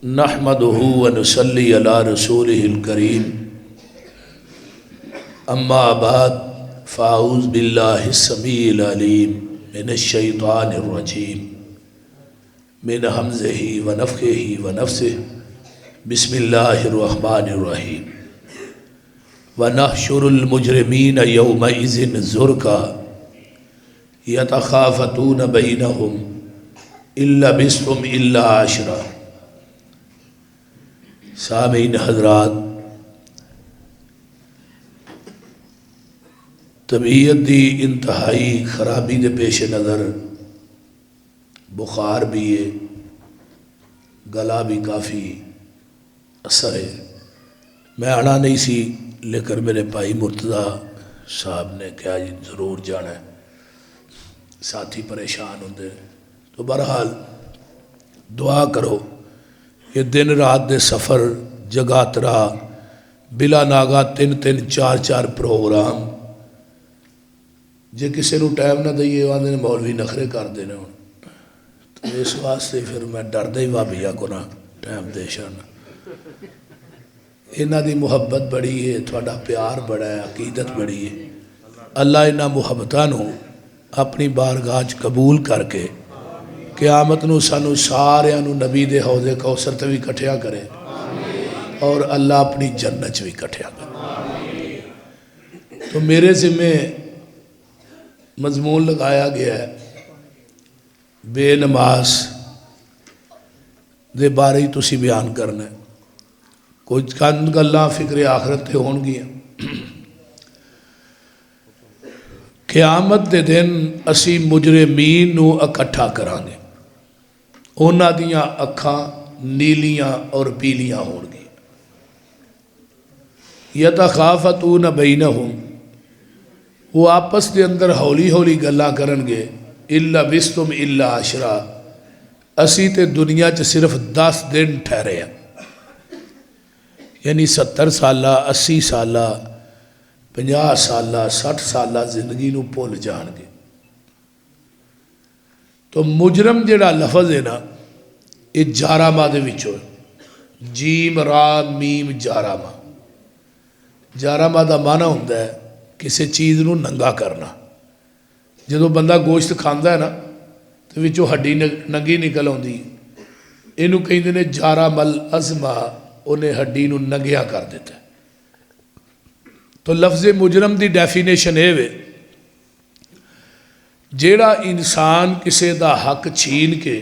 नहमदुहु व नुसल्ली अला रसूलिहिल करीम अम्मा बाद फ़ाऊज़ बिल्लाहिस समीइल अलीम मिनश शैतानिर रजीम मिन हमज़िही व नफ़्ख़िही व नफ़्सिही बिस्मिल्लाहिर रहमानिर रहीम व नहशुरुल मुजरिमीन यौमइज़िन ज़ुरक़ा यतख़ाफ़तून बैनहुम इल्ला बिस्तुम इल्ला अशरा। सामीन हज़रात, तबीयत दी इंतहाई खराबी के पेश नज़र बुखार भी है, गला भी काफ़ी असर है। मैं आना नहीं सी, लेकिन मेरे भाई मुर्तज़ा साहब ने कहा जी ज़रूर जाना है, साथी परेशान होंगे। तो बहरहाल दुआ करो। ये दिन रात दे सफ़र जगातरा बिला नागा 3-3 4-4 प्रोग्राम, जे किसी को टाइम ना दईए आते मौलवी नखरे करते हैं। हूँ तो इस वास्ते फिर मैं डरदा ही भाबिया को ना टाइम दे छड़ना। इन्हां दी मुहब्बत बड़ी है, थोड़ा प्यार बड़ा है, अकीदत बड़ी है। अल्लाह इन्हां मुहब्बतां नूं अपनी बारगाह च कबूल करके क़यामत नूं सानू सारियां नूं नबी दे हौज़े कौसर ते भी इकट्ठिया करे और अल्लाह अपनी जन्नत च भी इकट्ठिया करे। तो मेरे ज़िम्मे मजमून लगाया गया है बेनमाज दे बारे ही तुसी बयान करना है। कुछ चंद गल्लां फिक्रे आखरत ते होणगियां। क़यामत दे दिन असी मुजरिमीन नूं इकट्ठा करांगे। उन्हां दियां अखां नीलियां और पीलियां होणगियां। यतख़ाफ़तून बैनहुम, वो आपस के अंदर हौली हौली गल्लां करनगे। इल्ला बिस्तुम इल्ला अशरा, असी ते दुनिया च सिर्फ 10 दिन ठहरे हैं। यानी 70 साला 80 साला 50 साला 60 साला जिंदगी नूं भुल जाणगे। तो मुजरम जिहड़ा लफज है ना, ये जारामा दे विचों, जीम रा मीम जारामा। जारामा का माना हुंदा है किसी चीज़ नूं नंगा करना। जदों बंदा गोश्त खांदा है ना, तो विचों हड्डी नंगी निकल आउंदी, इनू कहिंदे ने जारामल अज़मा, उन्हें हड्डी नूं नंगिया कर दिता। तो लफ्ज़ मुजरम की डेफिनेशन ये वे, जेड़ा इंसान किसी का हक छीन के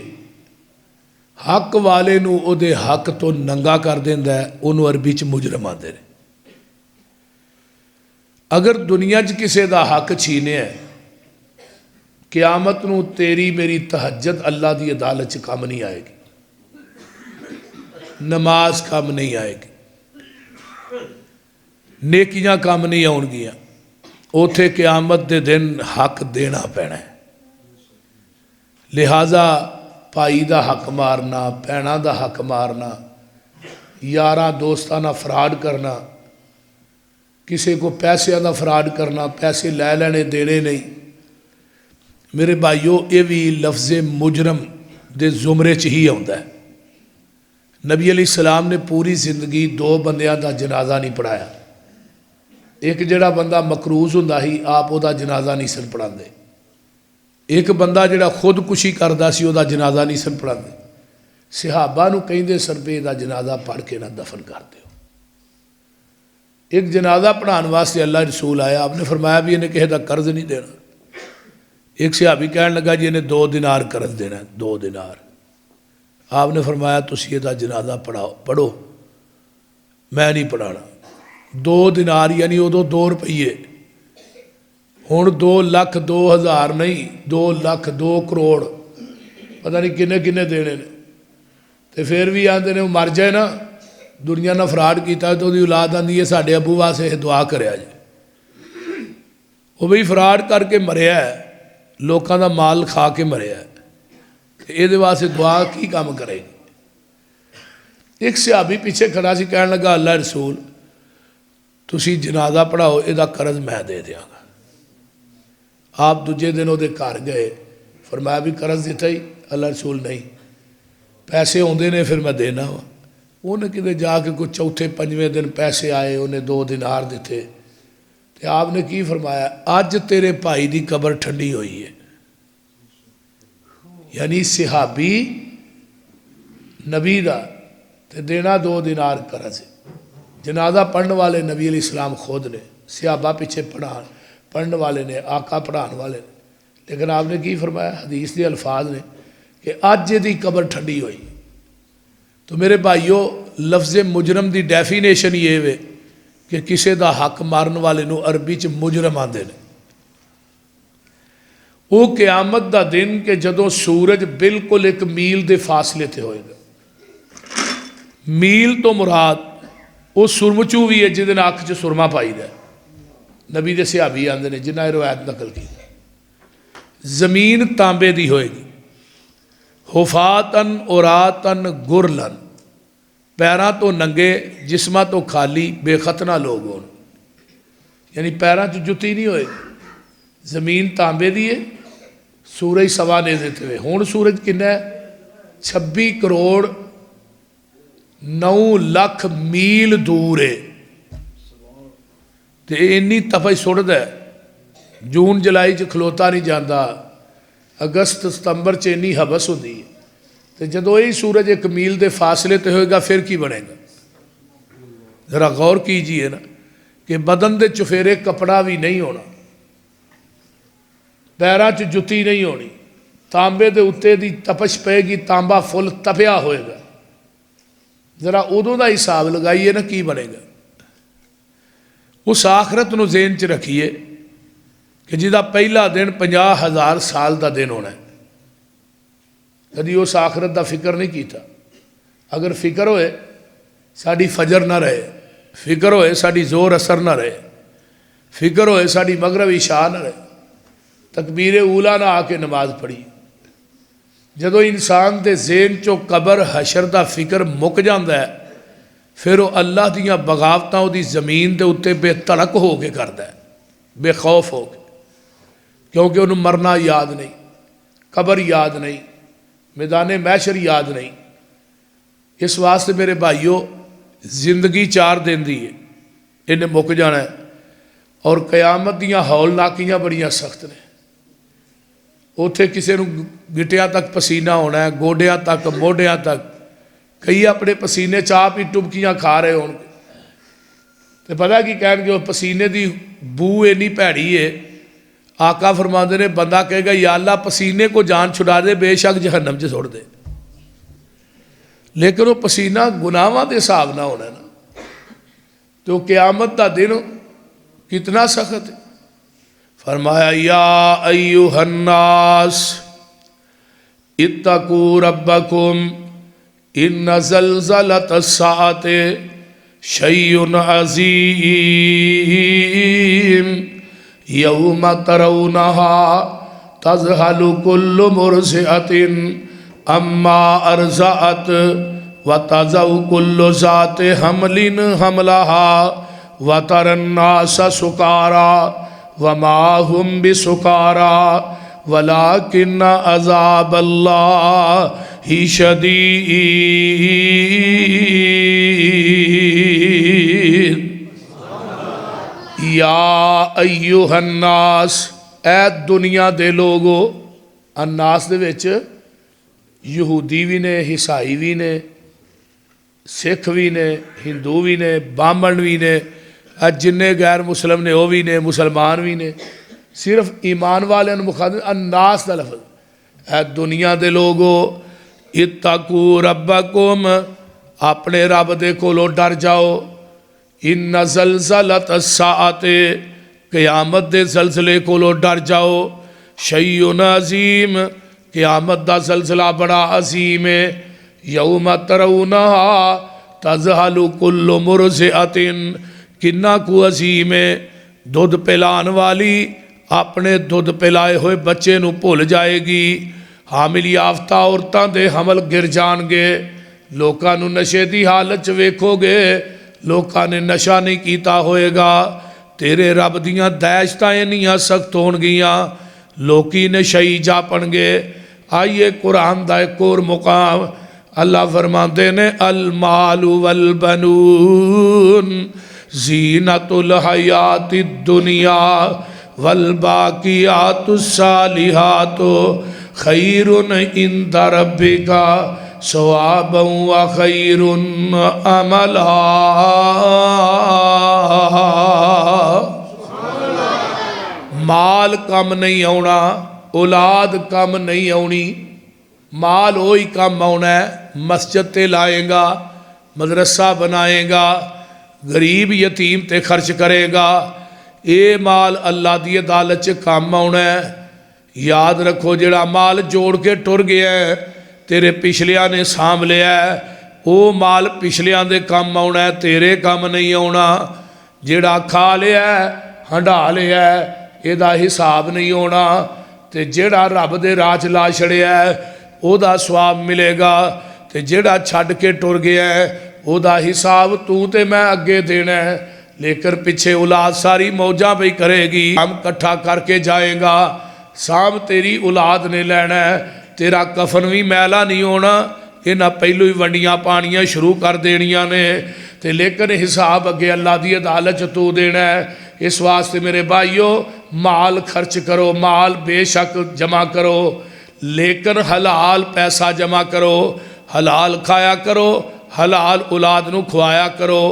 हक वाले नूं उहदे हक तो नंगा कर देंदा है, उन्होंने अरबी च मुजरम आते हैं। अगर दुनिया च किसी का हक छीने है, क़यामत नूं तेरी मेरी तहज्जुद अल्लाह की अदालत च काम नहीं आएगी, नमाज काम नहीं आएगी, नेकियां काम नहीं आउणगियां। उथे क़यामत के दिन हक देना पैना है। लिहाजा भाई का हक मारना, भैनों का हक मारना, यारां दोस्तां नाल फ्रॉड करना, किसी को पैसों का फ्रॉड करना, पैसे लै लैने देने नहीं, मेरे भाईओ ये भी लफ्ज़ मुजरम दे जुमरे च ही आउंदा है। नबी अलैहिस्सलाम ने पूरी जिंदगी 2 बंदियां का जनाजा नहीं पढ़ाया। एक जिहड़ा बंदा मकरूज हुंदा ही, आप उहदा जनाजा नहीं सन पढ़ाते। एक बंदा जिहड़ा खुदकुशी करदा सी, उहदा जनाजा नहीं सन पढ़ाते। सहाबा नूं कहिंदे सन भी इहदा जनाजा पढ़ के ना दफन कर दिओ। एक जनाजा पढ़ाने वास्ते अल्लाह रसूल आया, आपने फरमाया भी इन्हें किसी का कर्ज नहीं देना। एक सहाबी कहने लगा जी इन्हें 2 दिनार कर्ज देना, 2 दिनार। आपने फरमाया तुसी इहदा जनाजा पढ़ो, मैं नहीं पढ़ाना। 2 दिनार यानी उदों 2 रुपये, हुण 2 लाख 2 हज़ार नहीं, 2 लाख 2 करोड़, पता नहीं किन्ने किन्ने देने ने। तो फिर भी आते ने मर जाए ना, दुनिया ने फ्रॉड किया तो उसकी औलाद आती है साढ़े अबू वास्ते दुआ करिया जी। वो भी फ्रॉड करके मरिया है, लोगों का माल खा के मरिया है, ये वास्ते दुआ की काम करेगी। एक सहाबी पीछे खड़ा सी, कहने लगा अल्लाह रसूल तुसी जनाजा पढ़ाओ, यदा कर्ज मैं दे देंगा। आप दूजे दिन वो घर गए, फरमाया भी कर्ज दिता ही? अल्लाह रसूल नहीं। पैसे आते ने फिर मैं देना वा। उन्हें किते जाके कोई चौथे पंजवें दिन पैसे आए, उन्हें 2 दिनार दिते तो आपने की फरमाया, अज तेरे भाई की कबर ठंडी हुई है। यानी सिहाबी नबी का ते देना 2 दिनार कर्ज। जनाजा पढ़ने वाले नबी अलैहि सलाम खुद ने, सिहाबा पीछे पढ़ने वाले ने, आका पढ़ाने वाले ने। लेकिन आपने की फरमाया, हदीस के अल्फाज ने कि अज यदी कबर ठंडी हुई। तो मेरे भाईओ, लफ्ज़ मुजरम की डेफिनेशन ये वे कि किसी का हक मारन वाले नूं अरबी च मुजरम आते हैं। वो क़यामत का दिन कि जदों सूरज बिल्कुल 1 मील के फासले ते होएगा। मील तो मुराद वो सुरमचू भी है जिहदे नाल अख च सुरमा पाईदा। नबी दे सिहाबी आंदे ने जिन्हां रिवायत नकल की। जमीन तांबे की होएगी, हुफातन उरातन गुरलन, पैरों तो नंगे जिस्मां तो खाली बेखतना लोग होन। यानी पैरों च जुत्ती नहीं होएगी। जमीन तांबे की है, सूरज सवा नेज़े ते वे। हुण सूरज किन्ना है? 26 करोड़ 9 लाख मील दूर है। तो इन्नी तपश सुटदा है, जून जुलाई च खलोता नहीं जाता, अगस्त सितंबर च इन्नी हबस होती है। तो जदों यही सूरज 1 मील के फासले ते होएगा फिर की बनेगा? जरा गौर कीजिए ना कि बदन के चुफेरे कपड़ा भी नहीं होना, पैरों च जुत्ती नहीं होनी, तांबे के उत्ते दी तपश पेगी, तांबा फुल तपया होएगा। जरा उदों का हिसाब लगाइए ना की बनेगा। उस आखरत नूं ज़हन च रखिए कि जिहदा पहला दिन 50,000 साल का दिन होना है। कभी उस आखरत का फिक्र नहीं किया। अगर फिक्र होए साड़ी फजर ना रहे, फिक्र होए साड़ी जोर असर ना रहे, फिक्र होए साड़ी मगरब इशा ना रहे, तकबीर ऊला ना आके नमाज पढ़ी। जदों इंसान के ज़हन चो कबर हशर का फिक्र मुक जाता है, फिर वो अल्लाह दियाँ बगावतां उहदी ज़मीन के उत्ते बेतड़क हो के करता है, बेखौफ हो के, क्योंकि उन्होंने मरना याद नहीं, कबर याद नहीं, मैदान मैशर याद नहीं। इस वास्ते मेरे भाईओ, जिंदगी 4 दिन की है, इन्हें मुक जाना है। और कयामत दियाँ हौलनाकियाँ बड़ियाँ सख्त ने। उत्थे किसी नूं गिटियां तक पसीना होना है, गोडियां तक, मोढियां तक। कई अपने पसीने चाह ही टुबकियां खा रहे होंगे। तो पता की कहेंगे, वो पसीने की बू इन्नी भैड़ी है, आका फरमाते ने बंदा कहेगा या अल्लाह पसीने को जान छुड़ा दे, बेशक जहन्नम च सुट दे। लेकिन वो पसीना गुनाहां के हिसाब ना होना ना। तो क़यामत का दिन कितना सख्त है। फरमाया या अय्युहन्नास इत्तकू रब्बकुम इन्न ज़लज़लतस्साअति शैउन अज़ीम यौम तरौनहा तज़हलु कुल्लु मुर्ज़िअतिन अम्मा अर्ज़अत व तज़उ कुल्लु ज़ाति हमलिन हमलहा व तरन्नास सुकारा वमा हुम बिसुकारा वलाकिन्न अज़ाबल्लाहि शदीद। या अय्युहन्नास, ऐ दुनिया दे लोगो। अन्नास दे विच यहूदी भी ने, ईसाई भी ने, सिख भी ने, हिंदू भी ने, बामण भी ने, जिन्ने गैर मुसलम ने वो भी ने, मुसलमान भी ने। सिर्फ ईमान वाले मुखातिब अन्नास का लफ्ज़ है। दुनिया दे लोगो इत्तकू रब्बकुम, अपने रब दे कोलों डर जाओ। इन्न ज़लज़लतस्साअति, क़यामत दे ज़लज़ले कोलों डर जाओ। शैउन अज़ीम, क़यामत दा ज़लज़ला बड़ा अजीम है। यौम तरौनहा तज़हलु कुल्लु मुर्ज़िअतिन, किन्ना कु अजीम है। दुध पिलान वाली अपने दुध पिलाए हुए बच्चे नूं भुल जाएगी। हामिल याफ्ता औरतां दे हमल गिर जाणगे। लोकां नूं नशे की हालत च वेखोगे, लोकां ने नशा नहीं कीता होएगा। तेरे रब दियां दैशतां इन्नियां सख्त होणगियां, लोकी नशई जापणगे। आइए कुरान दा एक और मुकाम अल्लाह फरमाते ने अल मालु वल बनून ज़ीनतुल हयातिद दुनिया वल बाकियातुस सालिहातु खैरुन इंदा रब्बिका सवाबन व खैरुन अमला। माल कम नहीं आना, औलाद कम नहीं आनी। माल वो ही कम आना है, मस्जिद ते लाएगा, मदरसा बनाएगा, गरीब यतीम ते खर्च करेगा। ये माल अल्लाह की अदालत च कम आना है। याद रखो, जिहड़ा माल जोड़ के टुर गया है, तेरे पिछलिया ने सांभ लिया है, वो माल पिछलिया दे कम आना है, तेरे कम नहीं आना। जिहड़ा खा लिया हंडा लिया, ਇਹਦਾ हिसाब नहीं होना। तो ਜਿਹੜਾ रब दे राह च ला छड़िया ਉਹਦਾ ਸਵਾਬ मिलेगा, तो ਜਿਹੜਾ छड़ के टुर गया ਉਹਦਾ हिसाब तू तो मैं अगे देना है। लेकर पिछे औलाद सारी मौजा पई करेगी, हम इकट्ठा करके जाएगा, साम तेरी औलाद ने लेना है। तेरा कफन भी मैला नहीं होना, इन्हां पहलों ही वंडियां पानियां शुरू कर देनियां ने। तो लेकिन हिसाब अगे अल्लाह की अदालत च तू देना है। इस वास्ते मेरे भाईओ, माल खर्च करो, माल बेशक जमा करो, लेकिन हलाल पैसा जमा करो, हलाल खाया करो, हलाल औलाद नूं खवाया करो।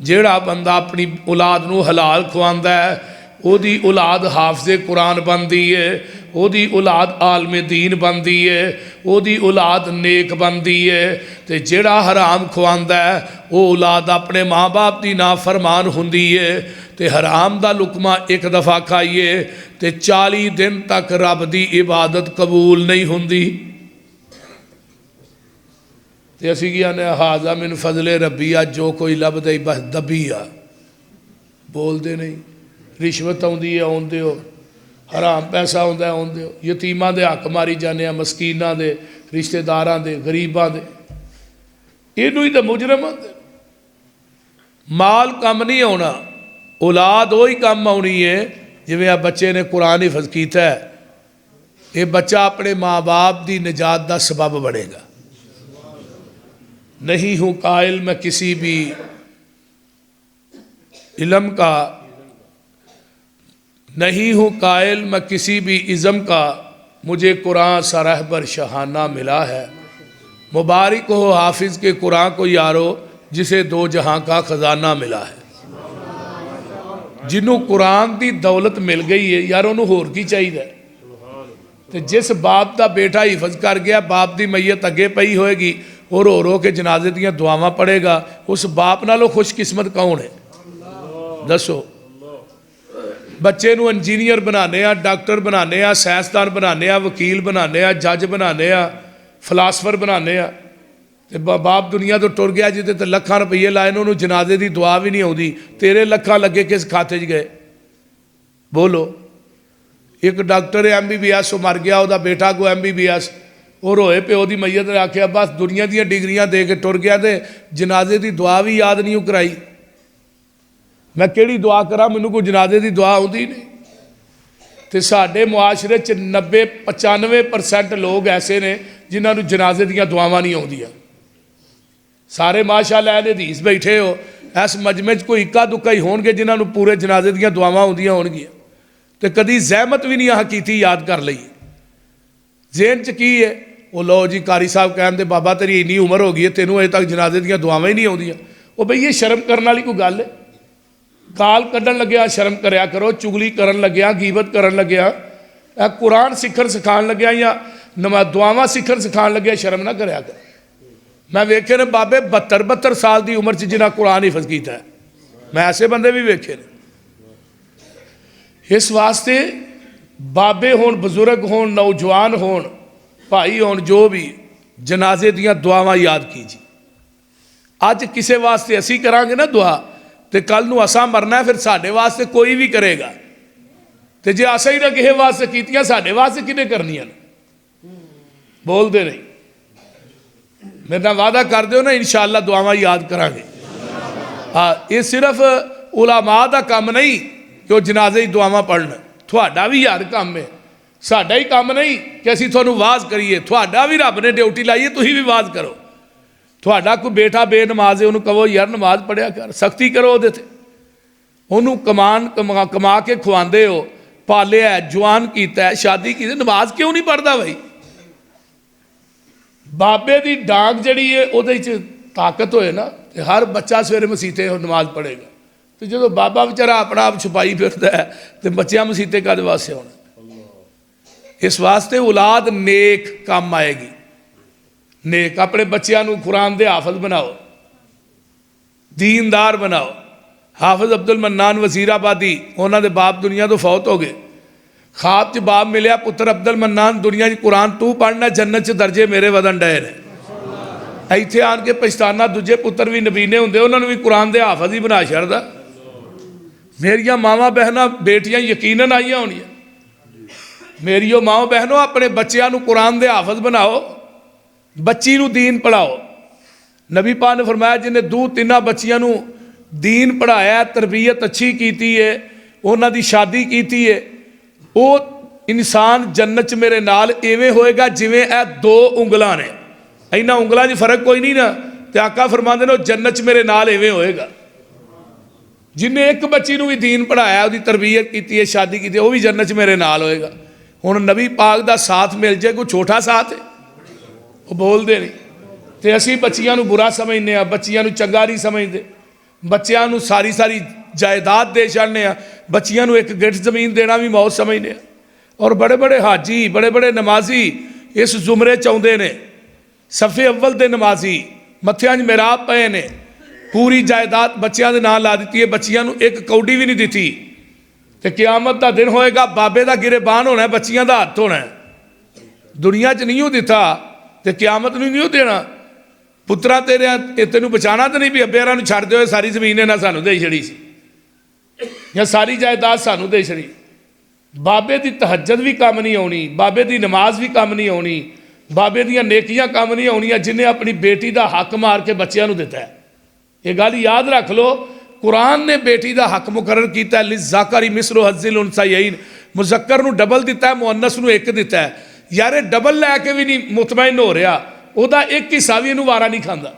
जिहड़ा बंदा अपनी औलाद नूं हलाल खवांदा है, ओदी औलाद हाफिज़े कुरान बनदी है, ओदी औलाद आलमे दीन बनदी है, ओदी औलाद नेक बनदी है। तो जिहड़ा हराम खवांदा है, वो औलाद अपने माँ बाप की नाफरमान हुंदी है। तो हराम दा लुकमा एक दफ़ा खाइए तो 40 दिन तक रब की इबादत कबूल नहीं हुंदी। तो असीं की आने हाजा मिन फजले रब्बी आ, जो कोई लभदा ही बस दबी आ, बोलते नहीं। रिश्वत आउंदी है आउण दिओ, हराम पैसा आउंदा है आउण दिओ, यतीमां दे हक मारी जाने आ, मस्कीनां दे, रिश्तेदारां दे, गरीबां दे, इनू ही तो मुजरम आंदे। माल कम नहीं आना, औलाद वो ही कम आनी है। जिवें आ बच्चे ने कुरान हिफज किया है, ये बच्चा अपने माँ बाप की निजात का सबब बनेगा। नहीं हूँ कायल मैं किसी भी इल्म का, नहीं हूँ कायल मैं किसी भी इज़्म का, मुझे कुरान सा रहबर शहाना मिला है। मुबारक हो हाफिज़ के कुरान को यारो, जिसे दो जहां का खजाना मिला है। जिन्हों कुरान की दौलत मिल गई है यार, उन्होंने होर की चाहिए। तो जिस बाप का बेटा हिफज कर गया, बाप की मैयत अगे पई होएगी और रो के जनाजे दियां दुआवां पढ़ेगा, उस बाप नालों खुशकिस्मत कौन है दसो। बच्चे नूं इंजीनियर बनाने, डॉक्टर बनाने, साइंसदान बनाने, वकील बनाने, जज बनाने, फिलासफर बनाने, ते बाप दुनिया तो टुर गया जिते तो लखां रुपये लाए, उन्होंने जनाजे की दुआ भी नहीं आती। तेरे लखां लगे किस खाते च गए बोलो। एक डॉक्टर MBBS मर गया, वह बेटा को MBBS, और रोए प्यो की मैयत ने आख्या बस दुनिया दी डिग्रियां दे के टुर गया, तो जनाजे की दुआ भी याद नहीं कराई। मैं किहड़ी दुआ करा, मैनू कोई जनाजे की दुआ आती नहीं। तो साडे मुआशरे 90-95% लोग ऐसे ने जिन्होंने जनाजे दियां दुआवां नहीं आउंदियां। सारे माशाअल्लाह अहले हदीस बैठे हो, इस मजमे च कोई इक्का दुक्का ही होणगे जिन्होंने पूरे जनाजे दियां दुआवां आउंदियां होणगियां। तो कदी जहमत भी नहीं आह कीती, याद कर लई। जेहन च की है, वो लो जी कारी साहब कहते बाबा तेरी इन्नी उम्र हो गई है, तेनों अजे तक जनाजे दियां दुआवां ही नहीं आउंदियां। वो बई ये शर्म करने वाली कोई गल है? गाल कढ़न लग्या शर्म करया करो, चुगली करन लग्या, गीबत करन लग्या, कुरान सीखण सिखाण लग्या या नवा दुआवां सीखण सिखाण लग्या, शर्म ना करया कर। मैं वेखे ने बाबे 72-72 साल की उम्र च जिन्हें कुरान हिफज किया है, मैं ऐसे बंदे भी वेखे ने। इस वास्ते बाबे होण, बजुर्ग होण, नौजवान होण, भाई होण, जो भी जनाजे दियां दुआवां याद कीजिए। अज किसी वास्ते असी करांगे ना दुआ, तो कल नूं असां मरना है, फिर साडे वास्ते कोई भी करेगा। तो जे असां ही ना किसी वास्ते कीतियां, साडे वास्ते किने करनियां ने? बोलते नहीं। मेरे नाल वादा कर दो ना, इंशाअल्लाह दुआवां याद करांगे। हाँ, ये सिर्फ उलामा का काम नहीं कि वो जनाजे की दुआवां पढ़न, तुहाडा भी यार काम है। साडा ही काम नहीं कि असीं तुहानूं वाज करिए, तुहाडा भी रब ने ड्यूटी लाई है, तुसीं भी वाज करो। ਤੁਹਾਡਾ ਕੋਈ ਬੇਟਾ ਬੇਨਮਾਜ਼ ਹੈ, ਉਹਨੂੰ ਕਹੋ ਯਾਰ ਨਮਾਜ਼ ਪੜ੍ਹਿਆ ਕਰ, ਸਖਤੀ ਕਰੋ ਉਹਦੇ ਤੇ। ਉਹਨੂੰ ਕਮਾ ਕੇ ਖਵਾਉਂਦੇ ਹੋ, ਪਾਲਿਆ, ਜਵਾਨ ਕੀਤਾ, ਸ਼ਾਦੀ ਕੀਤੀ, ਨਮਾਜ਼ ਕਿਉਂ ਨਹੀਂ ਪੜ੍ਹਦਾ ਬਈ? ਬਾਬੇ ਦੀ ਡਾਂਗ ਜਿਹੜੀ ਹੈ ਉਹਦੇ 'ਚ ਤਾਕਤ ਹੋਏ ਨਾ, ਤੇ ਹਰ ਬੱਚਾ ਸਵੇਰੇ ਮਸੀਤੇ ਨਮਾਜ਼ ਪੜ੍ਹੇਗਾ। ਤੇ ਜਦੋਂ ਬਾਬਾ ਵਿਚਾਰਾ ਆਪਣਾ ਆਪ ਛੁਪਾਈ ਫਿਰਦਾ ਹੈ, ਤੇ ਬੱਚਿਆਂ ਮਸੀਤੇ ਕਦ ਵਾਸਤੇ ਹੋਣਾ? ਇਸ ਵਾਸਤੇ ਔਲਾਦ ਨੇਕ ਕੰਮ ਆਏਗੀ। ਨੇਕ ਆਪਣੇ ਬੱਚਿਆਂ ਨੂੰ ਕੁਰਾਨ ਦੇ ਹਾਫਜ਼ ਬਣਾਓ, ਦੀਨਦਾਰ ਬਣਾਓ। ਹਾਫਜ਼ ਅਬਦੁਲ ਮੰਨਾਨ ਵਜ਼ੀਰਾਬਾਦੀ, ਉਹਨਾਂ ਦੇ ਬਾਪ ਦੁਨੀਆ ਤੋਂ ਫੌਤ ਹੋ ਗਏ। ਖਾਬ 'ਚ ਬਾਪ ਮਿਲਿਆ, ਪੁੱਤਰ ਅਬਦੁਲ ਮੰਨਾਨ ਦੁਨੀਆ 'ਚ ਕੁਰਾਨ ਤੂੰ ਪੜ੍ਹਨਾ, ਜੰਨਤ 'ਚ ਦਰਜੇ ਮੇਰੇ ਵਧਣ ਡਏ ਨੇ। ਇੱਥੇ ਆਣ ਕੇ ਪਛਤਾਨਾ, ਦੂਜੇ ਪੁੱਤਰ ਵੀ ਨਬੀਨੇ ਹੁੰਦੇ, ਉਹਨਾਂ ਨੂੰ ਵੀ ਕੁਰਾਨ ਦੇ ਹਾਫਜ਼ ਹੀ ਬਣਾ ਛੱਡਦਾ। ਮੇਰੀਆਂ ਮਾਵਾਂ ਬਹਿਨਾਂ ਬੇਟੀਆਂ ਯਕੀਨਨ ਆਈਆਂ ਹੋਣੀਆਂ। ਮੇਰੀਓ ਮਾਓ ਬਹਿਨੋ, ਆਪਣੇ ਬੱਚਿਆਂ ਨੂੰ ਕੁਰਾਨ ਦੇ ਹਾਫਜ਼ ਬਣਾਓ, ਬੱਚੀ ਨੂੰ ਦੀਨ ਪੜ੍ਹਾਓ। ਨਬੀ ਪਾਕ ਨੇ ਫਰਮਾਇਆ ਜਿਹਨੇ ਤਿੰਨਾਂ ਬੱਚਿਆਂ ਨੂੰ ਦੀਨ ਪੜ੍ਹਾਇਆ, ਤਰਬੀਅਤ ਅੱਛੀ ਕੀਤੀ ਹੈ, ਉਹਨਾਂ ਦੀ ਸ਼ਾਦੀ ਕੀਤੀ ਹੈ, ਉਹ ਇਨਸਾਨ ਜੰਨਤ 'ਚ ਮੇਰੇ ਨਾਲ ਇਵੇਂ ਹੋਏਗਾ ਜਿਵੇਂ ਇਹ 2 ਉਂਗਲਾਂ ਨੇ। ਇਹਨਾਂ ਉਂਗਲਾਂ 'ਚ ਫਰਕ ਕੋਈ ਨਹੀਂ ਨਾ, ਤੇ ਆਕਾ ਫਰਮਾਉਂਦੇ ਨੇ ਉਹ ਜੰਨਤ 'ਚ ਮੇਰੇ ਨਾਲ ਇਵੇਂ ਹੋਏਗਾ। ਜਿੰਨੇ ਇੱਕ ਬੱਚੀ ਨੂੰ ਵੀ ਦੀਨ ਪੜ੍ਹਾਇਆ, ਉਹਦੀ ਤਰਬੀਅਤ ਕੀਤੀ ਹੈ, ਸ਼ਾਦੀ ਕੀਤੀ, ਉਹ ਵੀ ਜੰਨਤ 'ਚ ਮੇਰੇ ਨਾਲ ਹੋਏਗਾ। ਹੁਣ ਨਬੀ ਪਾਕ ਦਾ ਸਾਥ ਮਿਲ ਜਾਏ, ਕੋਈ ਛੋਟਾ ਸਾਥ ਹੈ? ਉਹ ਬੋਲਦੇ ਨਹੀਂ। ਤੇ ਅਸੀਂ ਬੱਚੀਆਂ ਨੂੰ ਬੁਰਾ ਸਮਝਦੇ ਹਾਂ, ਬੱਚੀਆਂ ਨੂੰ ਚੰਗਾ ਨਹੀਂ ਸਮਝਦੇ, ਬੱਚਿਆਂ ਨੂੰ ਸਾਰੀ ਜਾਇਦਾਦ ਦੇ ਛੱਡਨੇ ਆ, ਬੱਚੀਆਂ ਨੂੰ ਇੱਕ ਗਿੱਠ ਜ਼ਮੀਨ ਦੇਣਾ ਵੀ ਮੌਤ ਸਮਝਦੇ ਆ। ਔਰ ਬੜੇ ਬੜੇ ਹਾਜੀ, ਬੜੇ ਬੜੇ ਨਮਾਜ਼ੀ ਇਸ ਜ਼ੁਮਰੇ 'ਚ ਆਉਂਦੇ ਨੇ, ਸਫੇ ਅੱਵਲ ਦੇ ਨਮਾਜ਼ੀ, ਮੱਥਿਆਂ 'ਚ ਮਿਹਰਾਬ ਪਏ ਨੇ, ਪੂਰੀ ਜਾਇਦਾਦ ਬੱਚਿਆਂ ਦੇ ਨਾਂ ਲਾ ਦਿੱਤੀ ਹੈ, ਬੱਚੀਆਂ ਨੂੰ ਇੱਕ ਕੌਡੀ ਵੀ ਨਹੀਂ ਦਿੱਤੀ। ਤੇ ਕਿਆਮਤ ਦਾ ਦਿਨ ਹੋਏਗਾ, ਬਾਬੇ ਦਾ ਗਿਰਬਾਨ ਹੋਣਾ, ਬੱਚੀਆਂ ਦਾ ਹੱਥ ਹੋਣਾ। ਦੁਨੀਆ 'ਚ ਨਹੀਂ ਉਹ ਦਿੱਤਾ ਤੇ ਕਿਆਮਤ ਨੂੰ ਨਹੀਂ ਉਹ ਦੇਣਾ। ਪੁੱਤਰਾਂ ਤੇਰਿਆਂ ਤੈਨੂੰ ਬਚਾਉਣਾ ਤਾਂ ਨਹੀਂ ਵੀ ਅੱਬੇਰਾਂ ਨੂੰ ਛੱਡ ਦਿਓ, ਸਾਰੀ ਜ਼ਮੀਨ ਇਹਨਾਂ ਸਾਨੂੰ ਦੇ ਛੜੀ ਸੀ, ਜਾਂ ਸਾਰੀ ਜਾਇਦਾਦ ਸਾਨੂੰ ਦੇ ਛੜੀ। ਬਾਬੇ ਦੀ ਤਹੱਜਦ ਵੀ ਕੰਮ ਨਹੀਂ ਆਉਣੀ, ਬਾਬੇ ਦੀ ਨਮਾਜ਼ ਵੀ ਕੰਮ ਨਹੀਂ ਆਉਣੀ, ਬਾਬੇ ਦੀਆਂ ਨੇਕੀਆਂ ਕੰਮ ਨਹੀਂ ਆਉਣੀਆਂ, ਜਿਹਨੇ ਆਪਣੀ ਬੇਟੀ ਦਾ ਹੱਕ ਮਾਰ ਕੇ ਬੱਚਿਆਂ ਨੂੰ ਦਿੱਤਾ ਹੈ। ਇਹ ਗੱਲ ਯਾਦ ਰੱਖ ਲਓ, ਕੁਰਾਨ ਨੇ ਬੇਟੀ ਦਾ ਹੱਕ ਮੁਕਰਰ ਕੀਤਾ, ਲਿਜ਼ਾਕਰੀ ਮਿਸਲੁ ਹਜ਼ਿਲ ਉਨਸayyin, ਮੁਜ਼ੱਕਰ ਨੂੰ ਡਬਲ ਦਿੱਤਾ, ਮੁਅੰਨਸ ਨੂੰ ਇੱਕ ਦਿੱਤਾ। ਯਾਰ ਇਹ ਡਬਲ ਲੈ ਕੇ ਵੀ ਨਹੀਂ ਮੁਤਮੈਨ ਹੋ ਰਿਹਾ, ਉਹਦਾ ਇੱਕ ਹਿੱਸਾ ਵੀ ਇਹਨੂੰ ਵਾਰਾ ਨਹੀਂ ਖਾਂਦਾ।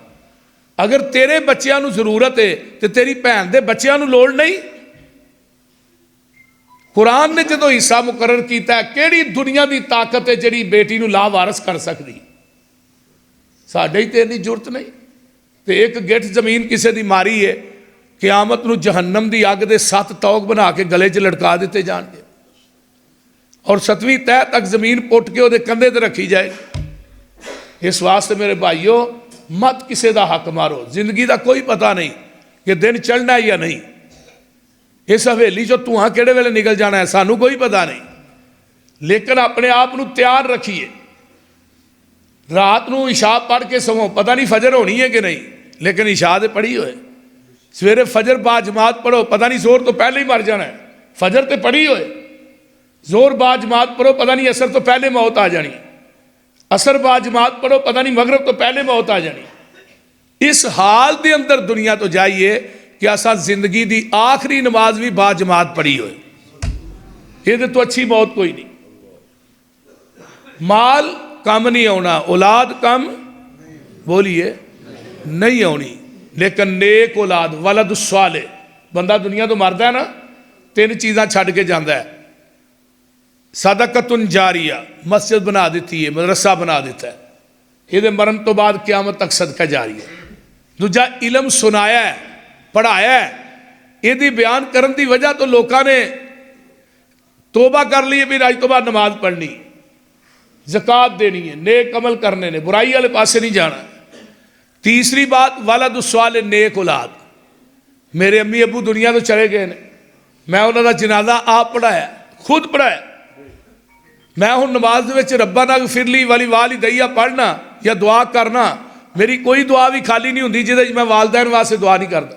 ਅਗਰ ਤੇਰੇ ਬੱਚਿਆਂ ਨੂੰ ਜ਼ਰੂਰਤ ਹੈ ਤੇ ਤੇਰੀ ਭੈਣ ਦੇ ਬੱਚਿਆਂ ਨੂੰ ਲੋੜ ਨਹੀਂ। ਕੁਰਾਨ ਨੇ ਜਦੋਂ ਹਿੱਸਾ ਮੁਕਰਰ ਕੀਤਾ, ਕਿਹੜੀ ਦੁਨੀਆ ਦੀ ਤਾਕਤ ਹੈ ਜਿਹੜੀ ਬੇਟੀ ਨੂੰ ਲਾਵਾਰਸ ਕਰ ਸਕਦੀ? ਸਾਡੇ ਹੀ ਤੇ ਇੰਨੀ ਜ਼ਰੂਰਤ ਨਹੀਂ। ਤੇ ਇੱਕ ਗਿੱਠ ਜ਼ਮੀਨ ਕਿਸੇ ਦੀ ਮਾਰੀ ਹੈ, ਕਿਆਮਤ ਨੂੰ ਜਹੰਨਮ ਦੀ ਅੱਗ ਦੇ 7 ਤੌਕ ਬਣਾ ਕੇ ਗਲੇ 'ਚ ਲਟਕਾ ਦਿੱਤੇ ਜਾਣਗੇ, ਔਰ 7ਵੀਂ ਤਹਿ ਤੱਕ ਜ਼ਮੀਨ ਪੁੱਟ ਕੇ ਉਹਦੇ ਕੰਧੇ ਤੇ ਰੱਖੀ ਜਾਏਗੀ। ਇਸ ਵਾਸਤੇ ਮੇਰੇ ਭਾਈਓ, ਮਤ ਕਿਸੇ ਦਾ ਹੱਕ ਮਾਰੋ। ਜ਼ਿੰਦਗੀ ਦਾ ਕੋਈ ਪਤਾ ਨਹੀਂ ਕਿ ਦਿਨ ਚੜ੍ਹਨਾ ਜਾਂ ਨਹੀਂ। ਇਸ ਹਵੇਲੀ 'ਚੋਂ ਧੂਆਂ ਕਿਹੜੇ ਵੇਲੇ ਨਿਕਲ ਜਾਣਾ ਹੈ, ਸਾਨੂੰ ਕੋਈ ਪਤਾ ਨਹੀਂ। ਲੇਕਿਨ ਆਪਣੇ ਆਪ ਨੂੰ ਤਿਆਰ ਰੱਖੀਏ। ਰਾਤ ਨੂੰ ਇਸ਼ਾ ਪੜ੍ਹ ਕੇ ਸੌਂ, ਪਤਾ ਨਹੀਂ ਫਜਰ ਹੋਣੀ ਹੈ ਕਿ ਨਹੀਂ, ਲੇਕਿਨ ਇਸ਼ਾ ਤੇ ਪੜ੍ਹੀ ਹੋਏ। ਸਵੇਰੇ ਫਜਰ ਬਾ ਜਮਾਤ ਪੜ੍ਹੋ, ਪਤਾ ਨਹੀਂ ਜ਼ੋਰ ਤੋਂ ਪਹਿਲੇ ਹੀ ਮਰ ਜਾਣਾ ਹੈ, ਫਜਰ ਤੇ ਪੜ੍ਹੀ ਹੋਏ। ਜ਼ੋਰ ਬਾ ਜਮਾਤ ਪੜ੍ਹੋ, ਪਤਾ ਨਹੀਂ ਅਸਰ ਤੋਂ ਪਹਿਲੇ ਮੌਤ ਆ ਜਾਣੀ। ਅਸਰ ਬਾ ਜਮਾਤ ਪੜ੍ਹੋ, ਪਤਾ ਨਹੀਂ ਮਗਰਬ ਤੋਂ ਪਹਿਲੇ ਮੌਤ ਆ ਜਾਣੀ। ਇਸ ਹਾਲ ਦੇ ਅੰਦਰ ਦੁਨੀਆ ਤੋਂ ਜਾਈਏ ਕਿ ਅਸਾਂ ਜ਼ਿੰਦਗੀ ਦੀ ਆਖਰੀ ਨਮਾਜ਼ ਵੀ ਬਾ ਜਮਾਤ ਪੜ੍ਹੀ ਹੋਏ। ਇਹਦੇ ਤੋਂ ਅੱਛੀ ਮੌਤ ਕੋਈ ਨਹੀਂ। ਮਾਲ ਕੰਮ ਨਹੀਂ ਆਉਣਾ, ਔਲਾਦ ਕੰਮ ਬੋਲੀਏ ਨਹੀਂ ਆਉਣੀ, ਲੇਕਿਨ ਨੇਕ ਔਲਾਦ, ਵਲਦ ਸਾਲੇ। ਬੰਦਾ ਦੁਨੀਆ ਤੋਂ ਮਰਦਾ ਨਾ, 3 ਚੀਜ਼ਾਂ ਛੱਡ ਕੇ ਜਾਂਦਾ ਹੈ। ਸਦਕਤੁਨ ਜਾਰੀਆ, ਮਸਜਿਦ ਬਣਾ ਦਿੱਤੀ ਹੈ, ਮਦਰਸਾ ਬਣਾ ਦਿੱਤਾ ਹੈ, ਇਹਦੇ ਮਰਨ ਤੋਂ ਬਾਅਦ ਕਿਆਮਤ ਤੱਕ ਸਦਕਾ ਜਾਰੀ ਹੈ। ਦੂਜਾ ਇਲਮ ਸੁਣਾਇਆ ਹੈ, ਪੜ੍ਹਾਇਆ ਹੈ, ਇਹਦੀ ਬਿਆਨ ਕਰਨ ਦੀ ਵਜ੍ਹਾ ਤੋਂ ਲੋਕਾਂ ਨੇ ਤੋਬਾ ਕਰ ਲਈ ਵੀ ਅੱਜ ਤੋਂ ਬਾਅਦ ਨਮਾਜ਼ ਪੜ੍ਹਨੀ, ज़कात देनी है, नेक अमल करने ने, बुराई वाले पासे नहीं जाना। तीसरी बात वलद सवाल नेक औलाद। मेरे अम्मी अबू दुनिया तो चले गए ने, मैं उन्होंने जनाजा आप पढ़ाया, खुद पढ़ाया। मैं हूँ नमाज में रब्बा ना फिरली वाली वाली दईया पढ़ना या दुआ करना, मेरी कोई दुआ भी खाली नहीं होंगी जिहदे मैं वालदैन वास्ते दुआ नहीं करता।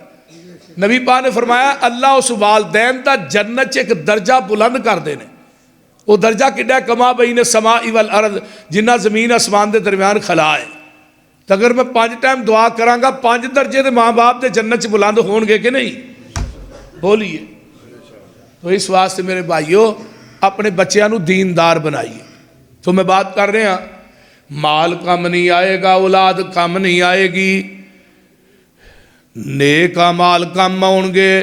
नबी पाक ने फरमाया अल्लाह उस वालदैन का जन्नत च एक दर्जा बुलंद करते हैं। वो दर्जा किड्डा कमा बई ने समा इवल अर्द, जिन्ना जमीन आसमान के दरम्यान खला है। तो अगर मैं 5 टाइम दुआ कराँगा 5 दर्जे के माँ बाप के जन्नत च बुलंद होणगे कि नहीं? बोलिए। तो इस वास्ते मेरे भाइयों अपने बच्चों को दीनदार बनाइए। तो मैं बात कर रहा माल कम नहीं आएगा, औलाद कम नहीं आएगी, नेक अमाल कम आउणगे।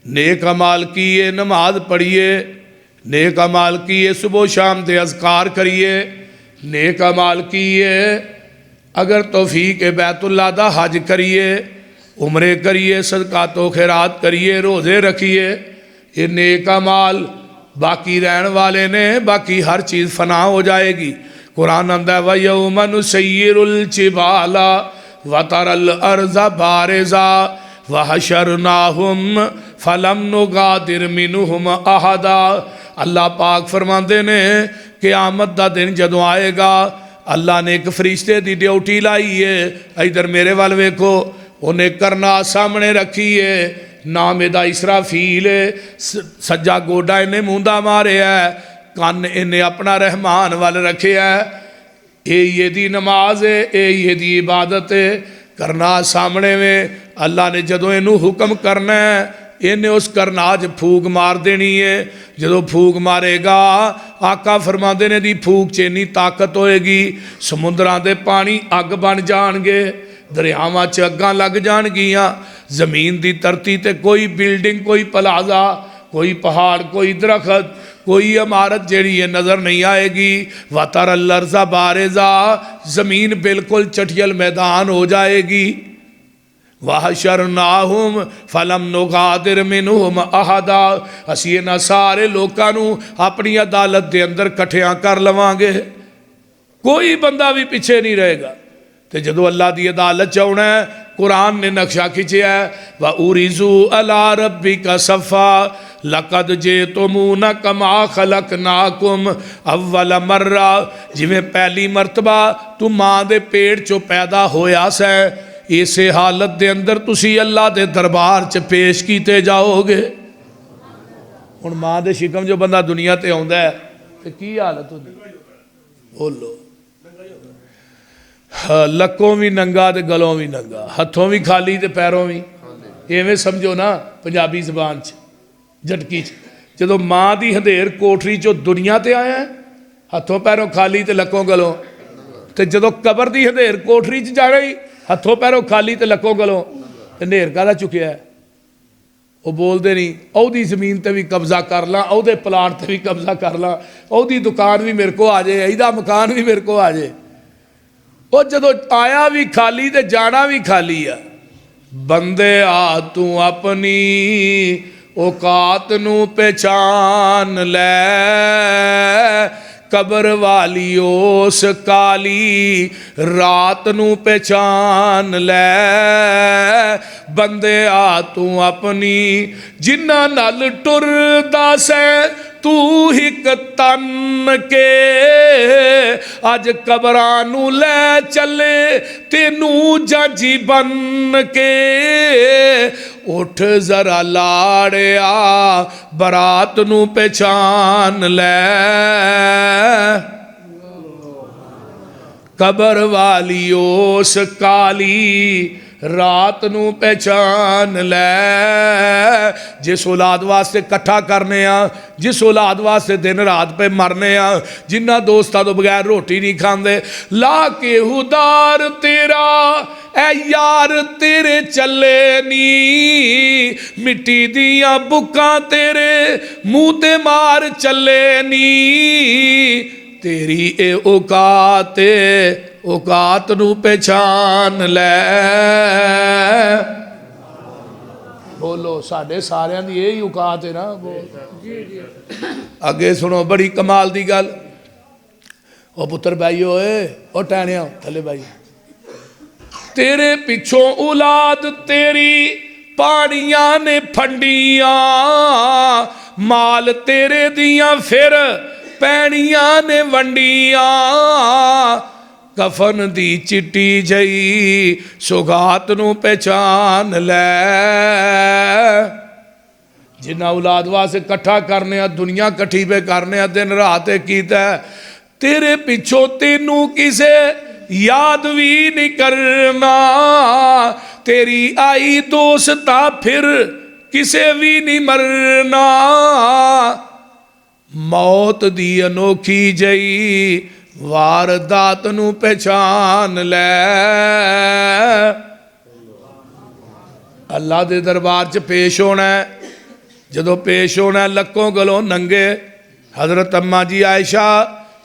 नेक अमाल कीए, नमाज पढ़िए, नेक अमाल कीए, सुबह शाम दे अज़कार करिए, नेक अमाल कीए, अगर तौफीक बैतुल्ला दा हज करिए, उमरे करिए, सदकातो खैरात करिए, रोज़े रखिए, ये नेक अमाल बाकी रहने वाले ने, बाकी हर चीज़ फना हो जाएगी। कुरान आंदा व यौम नुसय्यिरुल जिबाला व तरल अर्ज़ बारिज़ा व हशरनाहुम फलम नुगादिर मिनहुम अहदा। अल्लाह पाक फरमाते ने क़यामत दा दिन जदों आएगा, अल्लाह ने एक फरिश्ते की ड्यूटी लाई है, इधर मेरे वाल वेखो, उन्हें करना सामने रखी है, नाम एदा इसराफील है, सज्जा गोडा इन्हें मूंदा मारिया है, कन इन्हें अपना रहमान वाल रखे है, ये दी नमाज है, ये दी इबादत है, करना सामने में। अल्लाह ने जदों इनू हुक्म करना है, इन्हें उस करनाज फूक मार देनी है। जदों फूक मारेगा, आका फरमाते ने दी फूक च इन्नी ताकत होएगी, समुद्रां दे पानी अग बन जाणगे, दरियावां च अग्गां लग जाणगियां, जमीन की धरती ते कोई बिल्डिंग, कोई प्लाजा, कोई पहाड़, कोई दरखत, कोई इमारत जेड़ी है नज़र नहीं आएगी। वतरल अर्ज़ बारिज़ा, ज़मीन बिल्कुल चटियल मैदान हो जाएगी। वहशरनाहुम फलम नुगादिर मिनहुम अहदा, असीं इन्हां सारे लोकां नूं अपनी अदालत के अंदर कट्ठियां कर लवांगे, कोई बंदा भी पीछे नहीं रहेगा। तो जदों अल्लाह की अदालत च आउणा है, कुरान ने नक्शा खिंचिया व उरिजू अला रब्बिका सफ़ा लकद जेतुमूना कमा खलकनाकुम अव्वल मर्रा। जिवें पहली मरतबा तू माँ के पेट चो पैदा होया सै, इस हालत के अंदर तुसी अल्लाह के दरबार च पेश किए जाओगे। हुण माँ के शिकम जो बंदा दुनिया ते आउंदा है तो की हालत होंदी, बोलो। लक्कों भी नंगा ते गलों भी नंगा, हथों भी खाली ते पैरों भी, इवें समझो ना पंजाबी जबान च झटकी च। जदों माँ की हंधेर कोठरी चो दुनिया ते आया, हथों पैरों खाली ते लक्कों गलों, तो जदों कबर की हंधेर कोठरी च जाना ही हथों पैरों खाली ते लक्कों गलों, ते हंधेर काहदा चुकिया है, वो बोलते नहीं, ओहदी जमीन ते भी कब्जा कर ला, ओहदे प्लाट ते भी कब्जा कर ला, ओहदी दुकान भी मेरे को आ जाए, ਇਹਦਾ मकान भी मेरे को आ जाए। वो जदों आया भी खाली ते जाना भी खाली है। बंदे आ तू अपनी औकात नू पहचान लै, कबर वाली उस काली रात नू पहचान लै। बंदे आ तू अपनी जिन्ना नाल टुरदा सै तू हिक तन के, अज कबरां नू लै चले तेनू जाजी बन के। उठ जरा लाड़िया बरात नू पहचान लै, कबर वाली उस काली रात नू पहचान लै। जिस औलाद वास्ते कट्ठा करने आ, जिस औलाद वास्ते दिन रात पे मरने आ, जिन्ना दोस्तां तो बगैर रोटी नहीं खांदे, ला के उदार तेरा ऐ यार तेरे चले नी, मिट्टी दियां बुक्कां तेरे मुँह ते मार चले नी। तेरी ए औकात औकात नू पहचान लै। बोलो, साढ़े सारियां दी यही औकात है ना। अगे सुनो बड़ी कमाल दी गल। ओ पुत्र भाई ओए, ओ टैणिया थले भाई, तेरे पिछों औलाद तेरी पानियां ने फंडियां, माल तेरे दियां फिर पैनियां ने वंडियां। कफन दी चिट्टी जई सुगात नू पहचान लै। जिन्ना औलाद वास्ते कट्ठा करने आ, दुनिया कट्ठी पे करने आ, दिन रात कीता, तेरे पिछों तेनू किसे याद भी नहीं करना। तेरी आई दोस्ता फिर किसे भी नहीं मरना। मौत दी अनोखी जई वारदात नू पहचान लै। अल्लाह दे दरबार च पेश होना है, जदों पेश होना लक्कों गलों नंगे। हज़रत अम्मा जी आयशा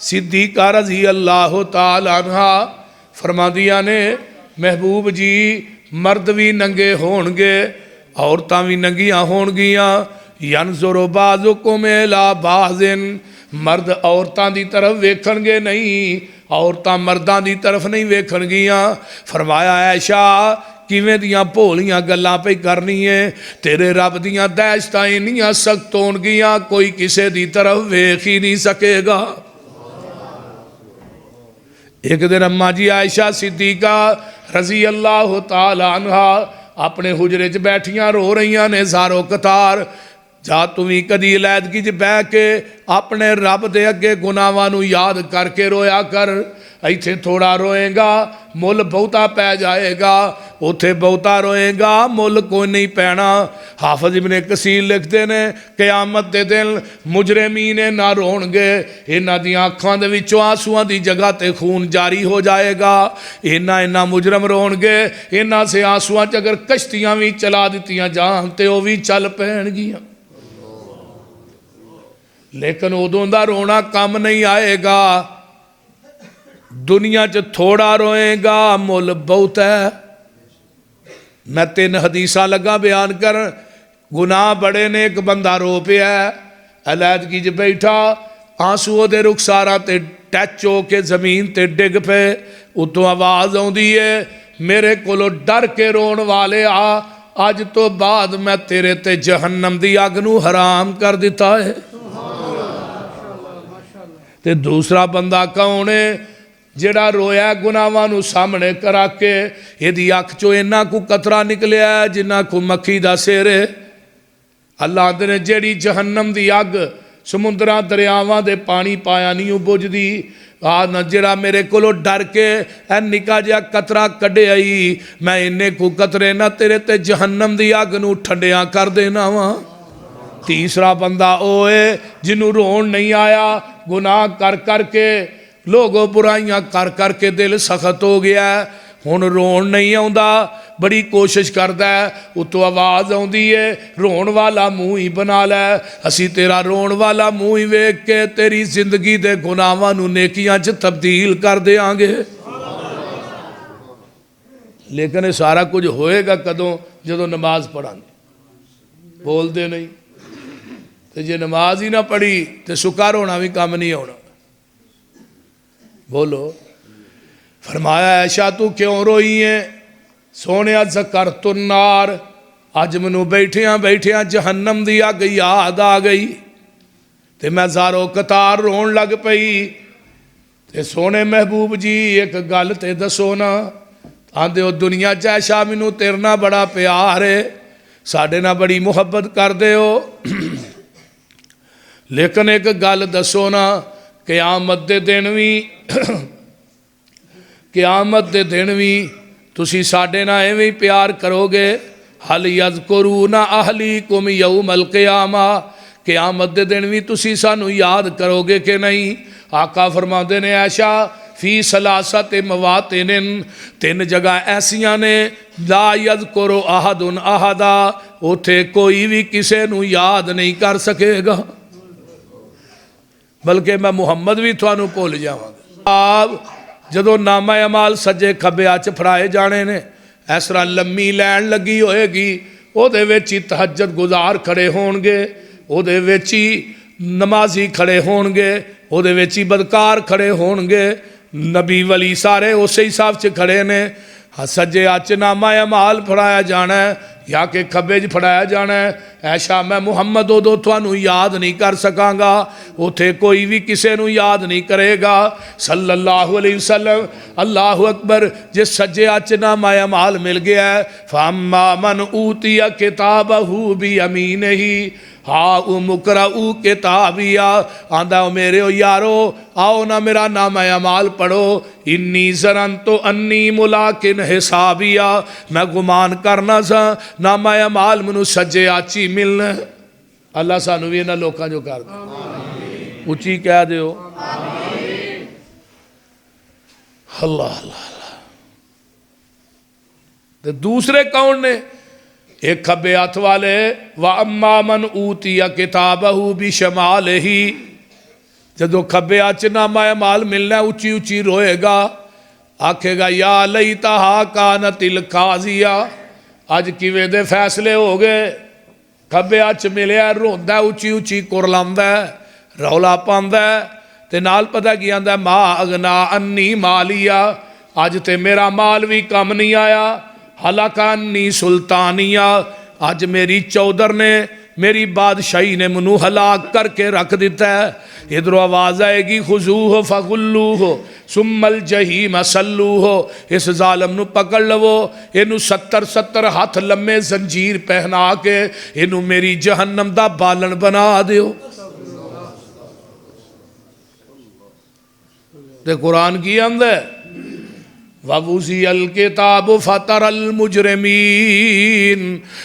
सिद्दीक़ा रज़ी अल्लाह तआला अन्हा फरमादियां ने, महबूब जी मर्द भी नंगे होणगे, औरतां भी नंगियां होणगियां। यनज़ुरु बाज़ुकुम इला बाज़िन, मर्द औरतां दी तरफ वेखणगे नहीं, औरतां मर्दां दी तरफ नहीं वेखणगियां। फरमाया ऐशा किवें दियां भोलियां गल्लां पे करनी है, तेरे रब दियां दहशतां इन्नियां सख्त होणगियां कोई किसे दी तरफ वेख ही नहीं सकेगा। एक दिन अम्मा जी आयशा सिद्दीक़ा रज़ी अल्लाह तआला अन्हा अपने हुजरे च बैठियां रो रही ने ज़ारो कतार। जा तू भी कदी अलैदगी च बह के अपने रब दे अगे गुनाहां नूं याद करके रोया कर। इत्थे थोड़ा रोएगा मुल बहुता पै जाएगा, उथे बहुता रोएगा मुल कोई नहीं पैना। हाफिज़ इब्ने कसीर लिखते ने क़यामत दे दिन मुजरिमीन ना रोणगे, इन्हां दियां अखां दे विचों आंसूआं दी जगह ते खून जारी हो जाएगा। इन्ना मुजरम रोणगे, इन्हां से आंसूआं च अगर कश्तियां भी चला दित्तियां जान ते वो भी चल पैणगियां। लेकिन उदों दा रोना कम नहीं आएगा, दुनिया च थोड़ा रोएगा मुल बहुत है। मैं 3 हदीसा लगा बयान कर। गुनाह बड़े ने, एक बंदा रो पिया अलैदगी च बैठा, आंसू दे रुखसारा ते टच हो के जमीन ते डिग पे। उतों आवाज़ आउंदी है, मेरे कोलों डर के रोन वाले आ, अज तो बाद मैं तेरे ते जहन्नम दी अग नूं हराम कर दिता है। ते दूसरा बंदा कौन है? जिहड़ा रोया गुनाहां नूं सामने करा के, इहदी अख चों इन्ना कु कतरा निकलिया जिन्ना कु मक्खी दा सिर है। अल्लाह आंदे ने जिहड़ी जहन्नम दी अग समुंदरां दरियावां दे पानी पाया नहीं बुझदी, आ न जिहड़ा मेरे कोलों डर के ऐ निका जिहा कतरा कढिया ही, मैं इन्ने कु कतरे ना तेरे ते जहन्नम दी अग नूं ठंडिया कर देना वा। तीसरा बंदा ओ है जिन्हों रोन नहीं आया, गुनाह कर करके लोगों बुराइयां कर करके दिल सख्त हो गया, हुण रोन नहीं आउंदा, बड़ी कोशिश करदा है। उतों आवाज़ आउंदी है, रोन वाला मुँह ही बना लै, असी तेरा रोन वाला मुँह ही वेख के तेरी जिंदगी दे गुनाहां नूं नेकियां च तब्दील कर देंगे। लेकिन ये सारा कुछ होएगा कदों? जदों नमाज पढ़ांगे। बोलते नहीं तो जे नमाज ही ना पढ़ी तो सुकर होना भी काम नहीं होना। बोलो। फरमाया ऐशा तू क्यों रोई है? सोने ज़कर तुन्नार, अज मैनू बैठिया बैठिया जहन्नम दी अग याद आ गई ते मैं ज़ारो कतार रोन लग पई। ते सोने महबूब जी एक गल ते दसो ना। आंदे हो दुनिया च ऐशा मैनू तेरे नाल बड़ा प्यार है, साडे नाल बड़ी मुहब्बत करदे हो, लेकिन एक गल दसो ना, क़यामत दे दिन भी क़यामत दे दिन भी तुसी साडे नाल एवें ही प्यार करोगे? हल यज़कुरूना अहलीकुम यौमल क़यामा, क़यामत दे दिन भी तुसी सानू याद करोगे कि नहीं? आका फरमाते ने ऐशा फी सलासत मवातिन, 3 जगह ऐसियां ने ला यज़कुरु अहदुन अहदा, उथे कोई भी किसे नू याद नहीं कर सकेगा, बल्कि मैं मुहम्मद भी थानू भुल जावांगा। आप जदों नामा अमाल सज्जे खब्बे हत्थ फड़ाए जाने ने, इस तरह लम्मी लैन लगी होएगी, उहदे विच ही तहज्जुद गुजार खड़े होणगे, उहदे विच ही नमाजी खड़े होणगे, उहदे विच ही बदकार खड़े होणगे। नबी वली सारे उस हिसाब से खड़े ने। सज्जे हत्थ नामा अमाल फड़ाया जाना है या कि खब्बे च फड़ाया जाना है। ऐशा मैं मुहम्मद उदों थानू याद नहीं कर सकांगा, उथे कोई भी किसे नू याद नहीं करेगा। सल्लल्लाहु अलैहि वसल्लम। अल्लाहु अकबर। जे सज्जे हत्थ नामा अमाल मिल गया है, फअम्मा मन ऊतिया किताबहू बि यमीनिही हा मुकरऊ किताबिया, आंदा मेरे ओ यारो आओ ना मेरा नामा अमाल पढ़ो। इन्नी ज़रनतु अन्नी मुलाकिन हिसाबिया, मैं गुमान करना सा नामा अमाल मैनू सज्जे हत्थ ही मिलना। अल्लाह सानू भी इन्हां लोकां जो कर दे। उच्ची कह दिओ। अल्लाह अल्लाह। तो दूसरे कौन ने? एक खब्बे हथ वाले, व अम्मा मन ऊतिया किताबहू बिशमालिही, जदों खब्बे हथ च नामा अमाल मिलना उची उची रोएगा, आखेगा या लईतहा कानतिल काज़िया, अज किवें दे फैसले हो गए। खब्बे हथ च मिलिया, रोंदा उची उची कुरलांदा रौला पांदा ते नाल पता की आंदा, मा अगना अन्नी मालिया, अज ते मेरा माल भी कम नहीं आया। हलाकानी सुल्तानिया, अज मेरी चौधर ने मेरी बादशाही ने मैनू हलाक करके रख दिता है। इधरों आवाज़ आएगी खुजू हो फगुल्लू हो सुम्मल जहीम सल्लू हो, इस जालम नू पकड़ लवो, इनू 70 हाथ लम्मे जंजीर पहना के इनू मेरी जहन्नम दा बालन बना दियो। ते कुरान की आंदा ववुज़ियल किताब फतरल मुजरिमीन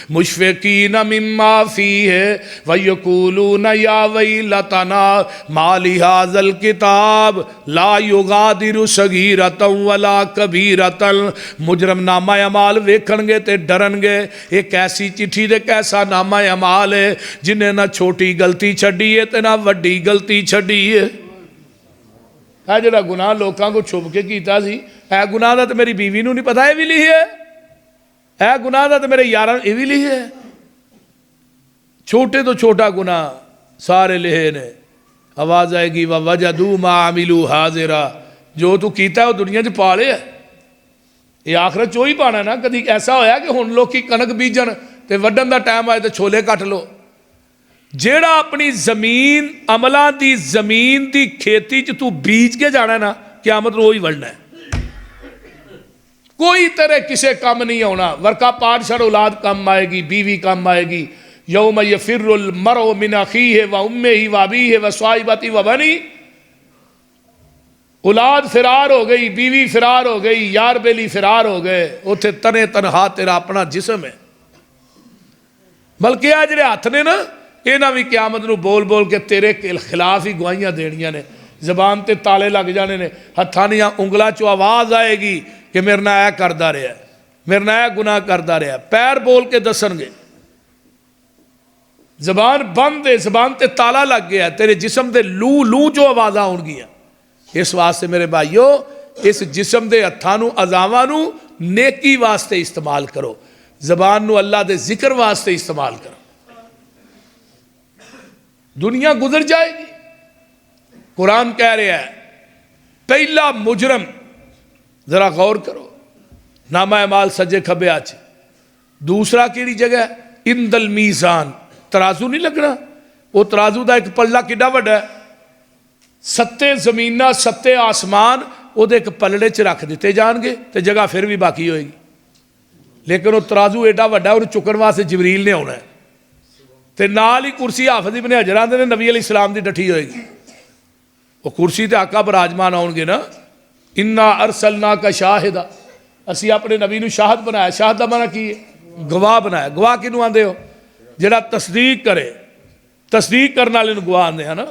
मुशफ़िकीन मिम्मा फ़ीहि व यक़ूलून या वैलतना मा लिहाज़ल किताब ला युगादिरु सगीरतन वला कबीरतन। मुजरम नामा अमाल वेखणगे ते डरनगे, एक ऐसी चिट्ठी दे कैसा नामा अमाल है जिन्हें ना छोटी गलती छड्डी है ते ना वड्डी गलती छड्डी है। है जिहड़ा गुनाह लोगों को छुप के कीता सी, है गुनाह दा ते मेरी बीवी नूं नहीं पता, ये भी लिखी है गुनाह दा ते मेरे यारां ये भी लिखी है। छोटे तो छोटा गुनाह सारे लिखे ने। आवाज़ आएगी व वजदू मा अमिलू हाजिरा, जो तू कीता है वो दुनिया च पा लिया, ये आखिरत चो ही पाना ना। कभी ऐसा होया कि हुण लोग कनक बीजन ते वड्डन दा टाइम आए तो छोले कट लो। जेड़ा अपनी जमीन अमलों की जमीन की खेती च तू बीज के जाना ना, क़यामत रोज ही वढ़ना है। कोई तेरे किसे कम नहीं आना। वर्का पाठ छड़ औलाद कम आएगी, बीवी कम आएगी। यौम यफिर्रुल मरउ मिन अखीहि व उम्मिहि व अबीहि व साहिबतिहि व बनी। औलाद फिरार हो गई, बीवी फिरार हो गई, यार बेली फिरार हो गए, उत्थे तने तनहा तेरा अपना जिसम है। बल्कि आ जिहड़े हथ ने ना, इन्हां भी क़यामत नूं बोल बोल के तेरे खिलाफ ही गवाहियां देनियां ने। जबान ते ताले लग जाने ने, हत्थां दियां उंगलां चों आवाज़ आएगी कि मेरे नाल ऐ करदा रहा, मेरे नाल ऐ गुनाह करदा रहा। पैर बोल के दसणगे, जबान बंद है, जबान ते ताला लग गया, तेरे जिसम दे लू लू चो आवाज़ां आउणगियां। इस वास्ते मेरे भाईओ, इस जिसम दे हत्थां नूं अज़ावां नूं नेकी वास्ते इस्तेमाल करो, जबान नूं अल्लाह दे जिक्र वास्ते इस्तेमाल करो। दुनिया गुजर जाएगी। कुरान कह रहा है पहला मुजरम, जरा गौर करो, नामा अमाल सज्जे खब्बे हाथ। दूसरा किहड़ी जगह? इंदल मीज़ान, तराजू नहीं लगना। वो तराजू का एक पल्ला किड्डा वड्डा है, 7 जमीनां 7 आसमान वो एक पलड़े च रख दिते जाएंगे तो जगह फिर भी बाकी होएगी। लेकिन वो तराजू एडा वड्डा, उन्हें चुकन वास्ते जिबरील ने आना है। तो नाल ही कुर्सी हाफिज़ इब्न हजर आंदे ने नबी अलैहि सलाम की डठी होएगी। वो कुर्सी ते आका बराजमान आउणगे ना। इन्ना अरसलना का शाहिदा, असी अपने नबी नूं शाहद बनाया। शाहद का माना की है? गवाह बनाया। गवाह किनूं आंदे हो? जिहड़ा तस्दीक करे, तस्दीक करने वाले नूं गवाह आंदे हैं ना।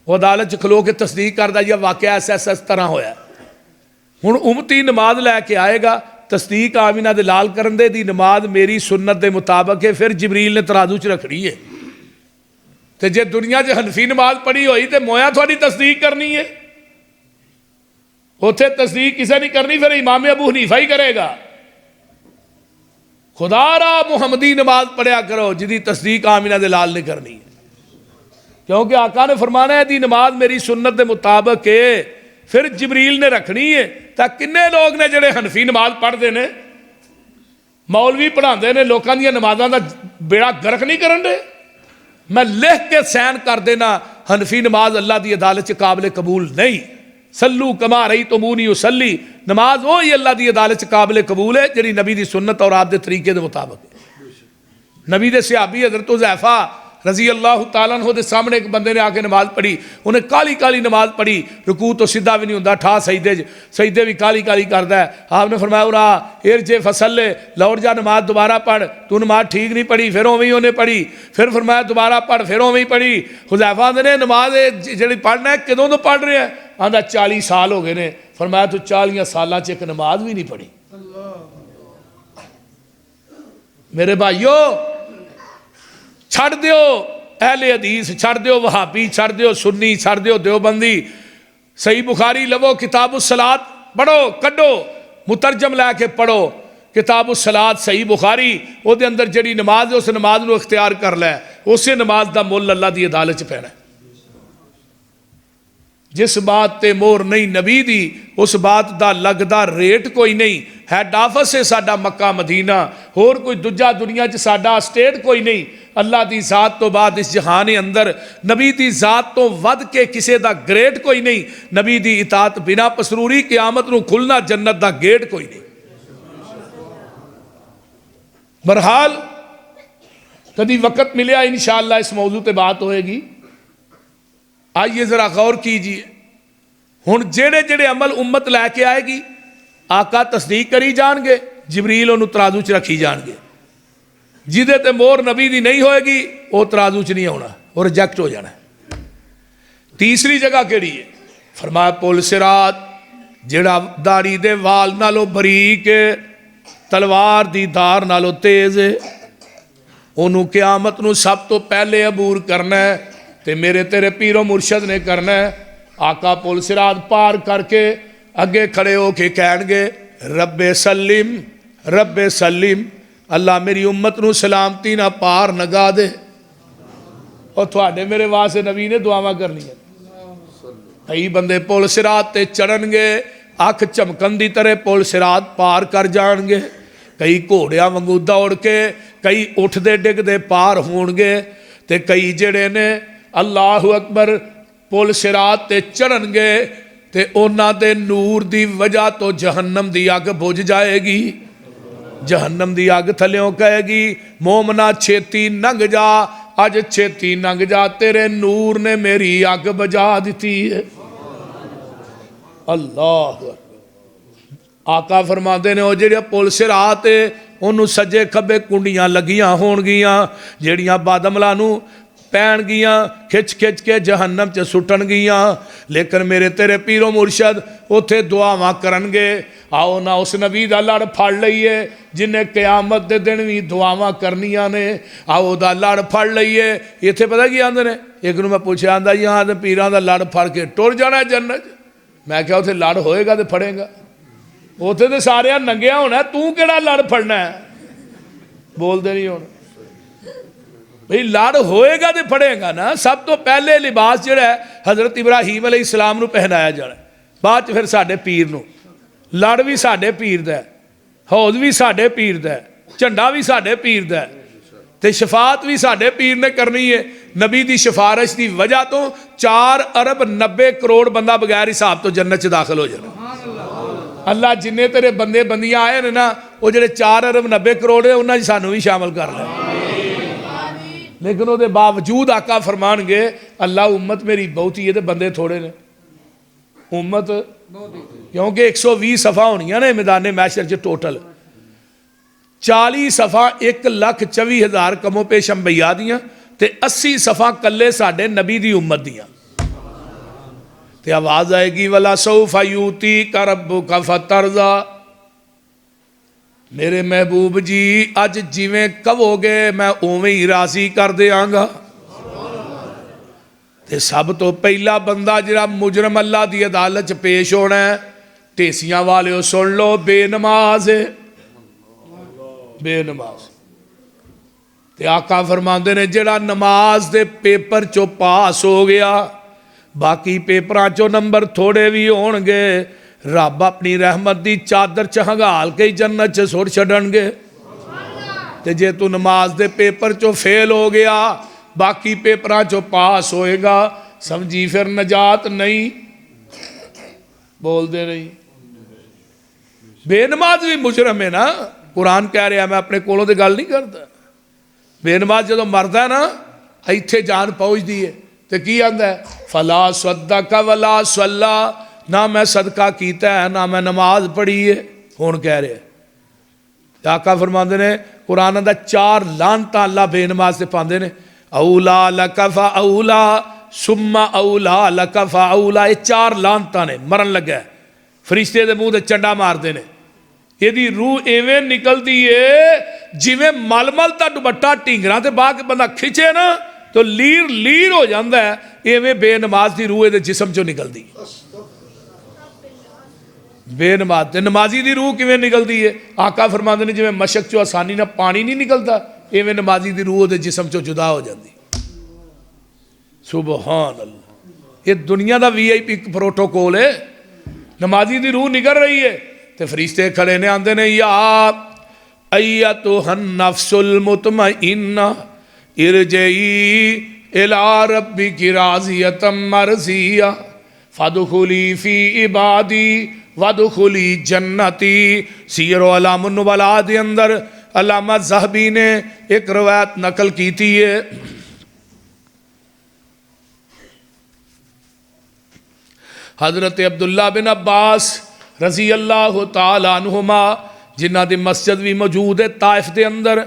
वो अदालत च खलो के तस्दीक करदा जी वाकया ऐसा तरह होया। हुण उम्मती नमाज लैके आएगा, तस्दीक आमिना दे लाल करन दे दी नमाज मेरी सुन्नत के मुताबिक है, फिर जिबरील ने तराजू च रखनी है। तो जे दुनिया च हनफी नमाज पढ़ी हुई तो मोया थोड़ी तस्दीक करनी है, उत्थे तस्दीक किसी नहीं करनी, फिर इमाम अबू हनीफा ही करेगा। खुदारा मुहम्मदी नमाज पढ़िया करो जिदी तस्दीक आमिना दे लाल ने करनी है, क्योंकि आका ने फरमाना है दी नमाज मेरी सुन्नत के मुताबिक है, फिर जिबरील ने रखनी है। तो किन्ने लोग ने जिहड़े हनफी नमाज पढ़ते हैं, मौलवी पढ़ाते हैं, लोगों दी नमाज़ों का बेड़ा गर्क नहीं करन दे। मैं लिख के सैन कर देना, हनफी नमाज अल्लाह की अदालत च काबिल कबूल नहीं। सल्लू कमा रही तो मुँह नहीं उसली, नमाज वो ही अल्लाह की अदालत च काबिल कबूल है जी नबी की सुन्नत और आपके तरीके के मुताबिक है। नबी के सहाबी हज़रत हुज़ैफा रजी अल्लाह तआला अन्हु दे सामने एक बंदे ने आके नमाज पढ़ी, उन्हें काली काली नमाज पढ़ी, रुकू तो सीधा भी नहीं होंदा, ठा सजदे भी काली काली करता है। आपने फरमाया उरा इरजे फसले, लौट जा नमाज दोबारा पढ़, तू नमाज ठीक नहीं पढ़ी। फिर उवें ही उन्हें पढ़ी, फिर फरमाया दोबारा पढ़, फिर उवें ही पढ़ी। हुज़ैफा ने नमाज जी पढ़ना है, कदों तो पढ़ रहे हैं? आंदा 40 साल हो गए ने। फरमाया तू 40 साल च एक नमाज भी नहीं पढ़ी। मेरे भाइयों छड़ दियो अहले हदीस, छड़ दियो वहाबी, छड़ दियो सुन्नी, छड़ दियो देवबंदी। सही बुखारी लवो, किताबु सलात पढ़ो, कड्डो मुतरजम लैके पढ़ो किताबु सलात सही बुखारी, ਉਹਦੇ अंदर ਜਿਹੜੀ नमाज है उस नमाज ਨੂੰ इख्तियार कर लै, उसे नमाज का मुल अल्लाह की अदालत च पैना। जिस बात ते मोहर नहीं नबी दी उस बात का लगदा रेट कोई नहीं। हैड ऑफिस है साडा मक्का मदीना, होर कोई दूजा दुनिया च साडा स्टेट कोई नहीं। अल्लाह की जात तो बाद इस जहान अंदर नबी की जात तो वध के किसी का ग्रेट कोई नहीं। नबी की इताअत बिना पसरूरी क़यामत नूं खुलना जन्नत का गेट कोई नहीं। बहरहाल कभी वक़्त मिलिया इंशाअल्लाह इस मौजू पर बात होएगी। आइए जरा गौर कीजिए, हुण जेड़े जेड़े अमल उम्मत लैके आएगी आका तस्दीक करी जाएंगे, जिबरील उन्होंने तराजू च रखी जाएंगे। जिदे ते मोहर नबी दी नहीं होएगी वो तराजू च नहीं आना, वो रिजैक्ट हो जाना। तीसरी जगह केड़ी है? फरमाया पुल सिरात, जेड़ा दाड़ी दे वाल नालों बरीक तलवार दी धार नालों तेज है, उन्होंने क़यामत नूं सब तो पहले अबूर करना है ते मेरे तेरे पीरो मुर्शद ने करना है। आका पुल सिरात पार करके अगे खड़े होके कहणगे रब्बे सलीम, रब्बे सलीम, अल्लाह मेरी उम्मत नूं सलामती ना पार नगा दे। और तुहाडे मेरे वास्ते नबी ने दुआवां करनियां। कई बंदे पुल सिरात ते चढ़नगे, अख झमकन दी तरह पुल सिरात पार कर जाणगे। कई घोड़ियां वांगू दौड़ के, कई उठदे डिगदे पार होणगे ते कई जिहड़े ने अल्लाह अकबर पुल सिरात ते चढ़नगे ते उन्हां दे नूर दी वजह तो जहन्नम दी अग बुझ जाएगी। जहन्नम दी अग थल्यों कहेगी मोमना छेती लंघ जा, अज छेती लंघ जा, तेरे नूर ने मेरी अग बुझा दी है। अल्लाह आका फरमाते ने, जो पुल सिरात है उन्होंने सज्जे खब्बे कुंडियां लगियां होणगियां ਜਿਹੜੀਆਂ बादमलां नूं पैण गियां, खिच खिच के जहन्नम च सुटन गियां। लेकिन मेरे तेरे पीरो मुर्शद उत्थे दुआवां करनगे। आओ ना उस नबी दा लड़ फड़ लईए जिन्हें क़यामत दे दिन भी दुआवां करनियां ने। आओ दा लड़ फड़ लईए। इत्थे पता की आंदे ने, एक नूं मैं पुछया आंदा जी हाँ ते पीरां दा लड़ फड़ के टुर जाना जन्नत। मैं क्या उत्थे लड़ होएगा तो फड़ेगा? उत्थे तो सारे नंगिया होना, तू केड़ा लड़ फड़ना है? बोलते नहीं होना भाई, लड़ होएगा तो फड़ेगा ना। सब तो पहले लिबास जिहड़ा है हज़रत इब्राहीम अलैहिस्सलाम नूं पहनाया जाना, बाद च फिर साडे पीर नूं। लड़ भी साडे पीर दा है, हौज भी साडे पीर दा है, झंडा भी साडे पीर दा है, ते शफात भी साडे पीर ने करनी है। नबी दी सिफारिश की वजह तो 4 अरब 90 करोड़ बंदा बगैर हिसाब तो जन्नत च दाखिल हो जाना। अल्लाह जिन्ने तेरे बंदे बंदियां आए ने ना, वो जेडे 4 अरब 90 करोड़ है उन्हां च सानू भी शामिल कर ले। लेकिन वो बावजूद आका फरमानगे अल्लाह उम्मत मेरी बहुती है तो बंदे थोड़े ने। उम्मत क्योंकि 120 सफ़ा होनिया ने मैदान मैशर च टोटल, 40 सफ़ा 1,24,000 कमो पेश अंबिया दियां ते 80 सफ़ा कल्ले साडे नबी दी उम्मत दियां। ते आवाज़ आएगी वला सौफा यूती का रब्बुका फतरज़ा, मेरे महबूब जी अज जिवें कहोगे मैं उवें ही राजी कर देंगा। ते सब तो पहला बंदा जिहड़ा मुजरम अल्लाह की अदालत च पेश होना है, ढेसियां वालिओ सुन लो, बेनमाज है, बेनमाज। ते आका फरमाते ने जिहड़ा नमाज दे पेपर चो पास हो गया, बाकी पेपरां चो नंबर थोड़े भी होणगे, रब अपनी रहमत की चादर च हंगाल के जन्नत च सुट छड्डणगे। ते जे तू नमाज दे पेपर चो फेल हो गया, बाकी पेपरां चो पास होएगा, समझी फिर नजात नहीं। बोलते नहीं, बेनमाज भी मुजरम है ना। कुरान कह रहा मैं अपने कोलों की गल नहीं करता। बेनमाज जो मरदा ना इत्थे जान पहुँचती है तो की आंदा है फला सद्दका वला सल्ला, ना मैं सदका किया है ना मैं नमाज पढ़ी है। हुण कह रहे आका फरमाते ने कुरान का 4 लानतां अल्लाह बेनमाज से पाते ने। औला लकफा औला सुम्मा औला लकफा औला, ये 4 लानतां ने। मरन लगा फरिश्ते दे मूँह ते चंडा मारते हैं, यदी रूह इवें निकलती है जिवें मलमल का दुपट्टा ढींगरां ते बाह के बंदा खिंचे ना तो लीर लीर हो जाता है, इवें बेनमाज की रूह ये जिसम चो निकलती है। बेनमाज ते नमाजी की रूह किवें निकलती है? आका फरमाते ने जिवें मशक चो आसानी ना पानी नहीं निकलता, इवें नमाजी की रूह के जिसम चो जुदा हो जाती। सुबहान अल्लाह, ये दुनिया का VIP प्रोटोकॉल है। नमाजी की रूह निकल रही है तो फरिश्ते खड़े ने, आंदे ने या अय्यतुहन नफ्सुल मुतमइन्ना इरजई इला रब्बिकी राज़ियतम मरज़िया फदखुली फी इबादी वदखुली जन्नती। सीर अलाम नुबला दे अंदर अल्लामा ज़हबी ने एक रवायत नकल की है। हज़रत अब्दुल्ला बिन अब्बास रज़ी अल्लाह तआला अन्हुमा, जिन्हां दी मस्जिद भी मौजूद है ताइफ के अंदर,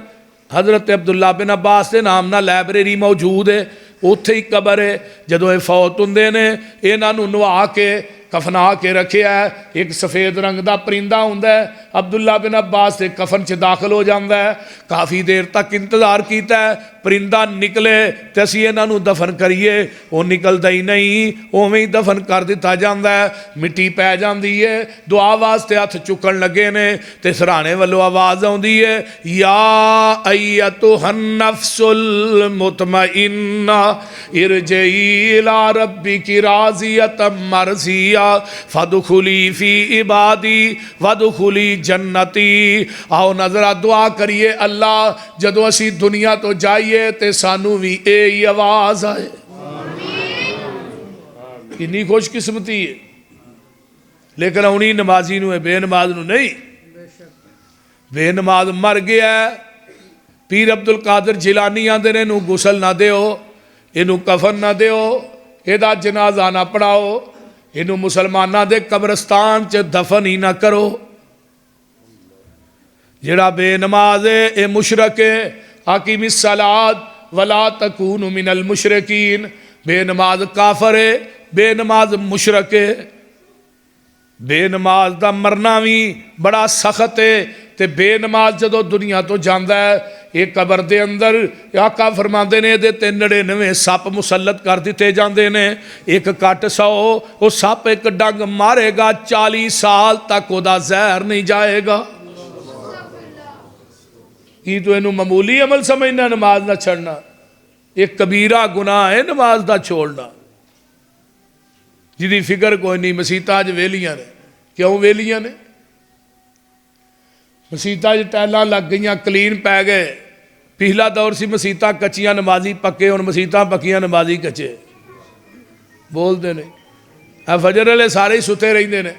हज़रत अब्दुल्ला बिन अब्बास के नाम ना लाइब्रेरी मौजूद है, उत्थे ही कबर है। जदों ये फौत हुंदे ने, इन्हां नूं नवा के कफना के रखिया है। एक सफ़ेद रंग का परिंदा हुंदा है, अब्दुल्ला बिन अब्बास के कफन च दाखिल हो जाता है। काफ़ी देर तक इंतजार किया, परिंदा निकले तो असीं इन्हां नूं दफन करिए, वो निकलता ही नहीं, उवें ही दफन कर दिता जाता है। मिट्टी पै जाती है, दुआ वास्ते हथ चुकन लगे ने तो सराहने वालों आवाज़ आउंदी है, या अय्यतुहन नफ्सुल मुतमइन्ना इरजई इला रब्बिकी राज़ियतम मरज़िया फदखुली फी इबादी वदखुली जन्नती। आओ नजरा दुआ करिए, अल्लाह जदों असी दुनिया तो जाइए तो सानू भी यही आवाज आए। कितनी खुशकिस्मती है, लेकिन उन्हीं नमाजी नूं है, बेनमाज नूं नहीं। बेनमाज मर गया, पीर अब्दुल कादिर जिलानी आंदे ने, इनू गुसल ना दिओ, इनू कफन ना दिओ, इहदा जनाजा ना पढ़ाओ, इनू मुसलमाना दे कब्रस्तान च दफन ही ना करो। जिहड़ा बेनमाज है ये मुशरक है। हाकिमी सलात वला तकूनु मिनल मुशरकीन, बेनमाज काफर है, बेनमाज मुशरक है। बेनमाज का मरना भी बड़ा सख्त है, तो बेनमाज जदों दुनिया तो जाता है, ये कबर के अंदर आका फरमाते ने ये 99 सप मुसलत कर दिते जाते हैं। एक कट 100, वो सप एक डंग मारेगा 40 साल तक वह जहर नहीं जाएगा। की तो इनू मामूली अमल समझना नमाज ना छड़ना? एक कबीरा गुनाह है नमाज का छोड़ना, जिदी फिक्र कोई नहीं। मसीतां अज वेलियां ने, क्यों वेलियां ने? मसीतां टाइलां लग गई, कलीन पै गए। पिछला दौर सी मसीतां कच्चियां नमाजी पक्के, हुण मसीतां पक्कियां नमाजी कच्चे। बोलते ने आ फजर वाले सारे ही सुते रहिंदे ने।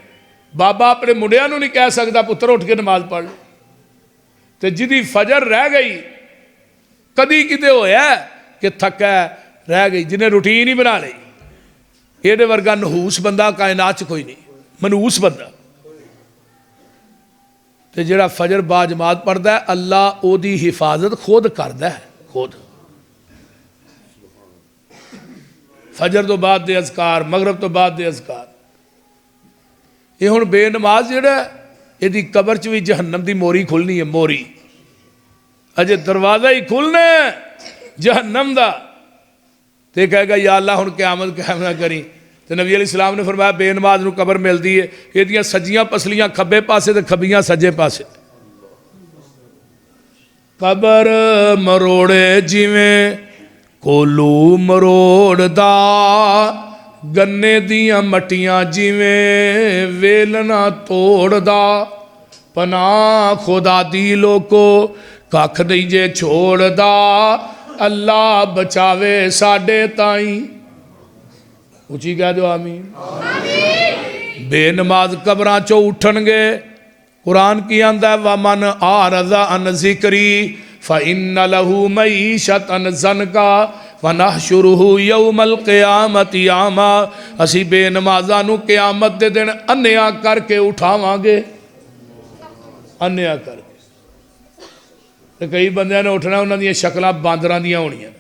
बाबा अपने मुंडियां नूं नहीं कह सकता पुत्र उठ के नमाज पढ़ ले, तो जिदी फजर रह गई, कदी किते होया कि थका रह गई, जिन्हें रूटीन ही बना ली। ये वर्गा नहूस बंदा कायनात च कोई नहीं, मनहूस बंदा। तो जिहड़ा फजर बाजमात पढ़ता है, अल्लाह ओदी हिफाजत खुद करता है, खुद। फजर तो बाद दे अज़कार, मगरब तो बाद दे अज़कार। ये हुण बेनमाज जिहड़ा इहदी कबर च भी जहन्नम की मोरी खुलनी है, मोरी। अजे दरवाजा ही खुलना जहन्नम का, तो कहेगा या अल्लाह हुण क़यामत कायम ना करी। तो नबी अलैहिस्सलाम ने फरमाया बेनमाज नूं कबर मिलती है, इहदियां सज्जियां पसलियां खब्बे पासे ते खब्बियां सज्जे पासे। कबर मरोड़े जिवें कोलू मरोड़दा, गन्ने दियां मट्टियां जिवें वेलना तोड़दा। पनाह खुदा दी लोको कख नहीं जे छोड़दा, अल्लाह बचावे साडे ताई। उची कह दो आमीन। बेनमाज कबरां चो उठणगे। कुरान की आंदा है, वमन आरज़ा अन ज़िक्री फ़इन्न लहू मईशतन ज़नका वनहशुरुहु यौमल क़यामति आमा। असी बेनमाज़ां नूं क़यामत दे दिन अन्निया करके उठावांगे, अन्निया करके। तो कई बंदियां ने उठना, उन्हां दीयां शक्लां बांदरां दीयां होणीआं।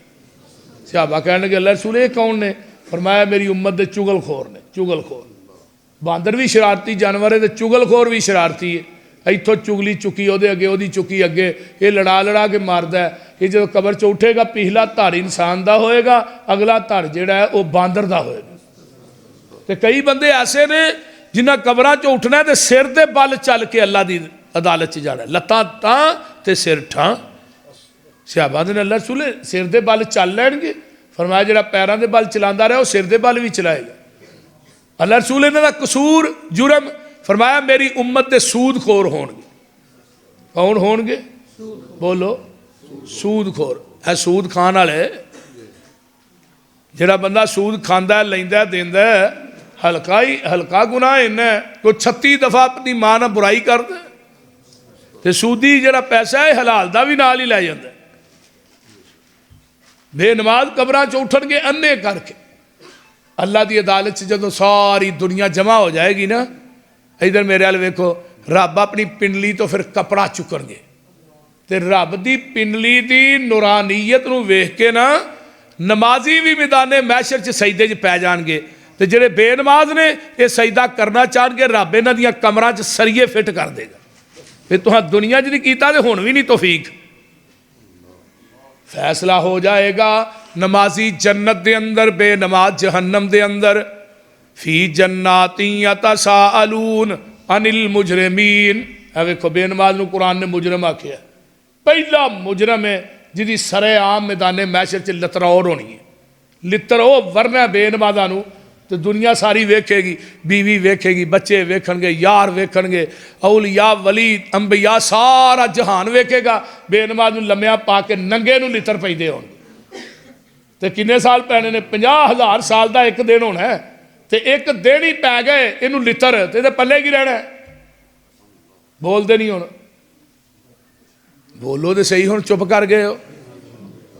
सहाबा कहणगे अल्लाह रसूल ये कौन ने? फरमाया मेरी उम्मत दे चुगलखोर ने, चुगलखोर। बांदर भी शरारती जानवर है, तो चुगलखोर भी शरारती है। इतों चुगली चुकी ਉਹਦੇ ਅੱਗੇ, ਉਹਦੀ चुकी ਅੱਗੇ, ये लड़ा लड़ा के मारदा है। ये जो कबर च उठेगा पिछला धड़ इंसान का होएगा, अगला धड़ जिहड़ा है वो बांदर का होएगा। तो कई बंदे ऐसे ने जिन्हें कबरां च उठना है तो सिर दे बल चल के अल्लाह की अदालत च जाना, लत्तां तां ते सिर ठां। सहाबा ने अल्लाह रसूल सिर दे बल चल लैणगे, फरमाया जिहड़ा पैरां दे बल चलांदा रहा वो सिर दे बल भी चलाएगा। अल्लाह रसूल इन्हां दा कसूर जुर्म फरमाया मेरी उम्मत दे सूदखोर होणगे। कौन होणगे? बोलो, सूदखोर है। सूद खाण वाले, जिहड़ा बंदा सूद खांदा लैंदा देंदा हल्का ही हल्का गुनाह इन्ना है, कोई 36 दफा अपनी मां नाल बुराई करदा ते सूदी जिहड़ा पैसा है हलाल दा भी नाल ही लै जांदा। बेनमाज कबरां च उठणगे अन्ने करके। अल्लाह की अदालत च जदों सारी दुनिया जमा हो जाएगी ना, इधर मेरे वाल वेखो, रब अपनी पिंडली तो फिर कपड़ा चुकणगे ते रब की पिंडली की नूरानीयत नूं वेख के ना नमाजी भी मैदाने मैशर च सजदे च पै जाणगे, ते जिहड़े बेनमाज ने ये सजदा करना चाहणगे, रब इन्हां दीयां कमरां च सरिये फिट कर देगा। फिर तुहां दुनिया च नहीं कीता ते हुण भी नहीं तौफीक। फैसला हो जाएगा, नमाजी जन्नत दे अंदर, बेनमाज जहन्नम दे अंदर। फी जन्नाती यतसाअलून अनिल मुजरिमीन। वेखो बेनमाज नूं कुरान ने मुजरम आख्या, पहला मुजरम है जिहदी सरेआम मैदाने मैशर च लतरौर होनी है। लित्र वो वरना बेनमाजा नूं तो दुनिया सारी वेखेगी, बीवी वेखेगी, बच्चे वेखणगे, यार वेखणगे, औलिया वली अंबिया सारा जहान वेखेगा। बेनमाज नूं लम्मिया पा के नंगे नूं लित्र पैंदे होणगे। तो किन्ने साल पैने ने? 50,000 साल का एक दिन होना है, तो एक दिन ही पै गए इनू लित्र, तो ये पल्ले की रहना है? बोलते नहीं हुण, बोलो तो सही, हुण चुप कर गए हो।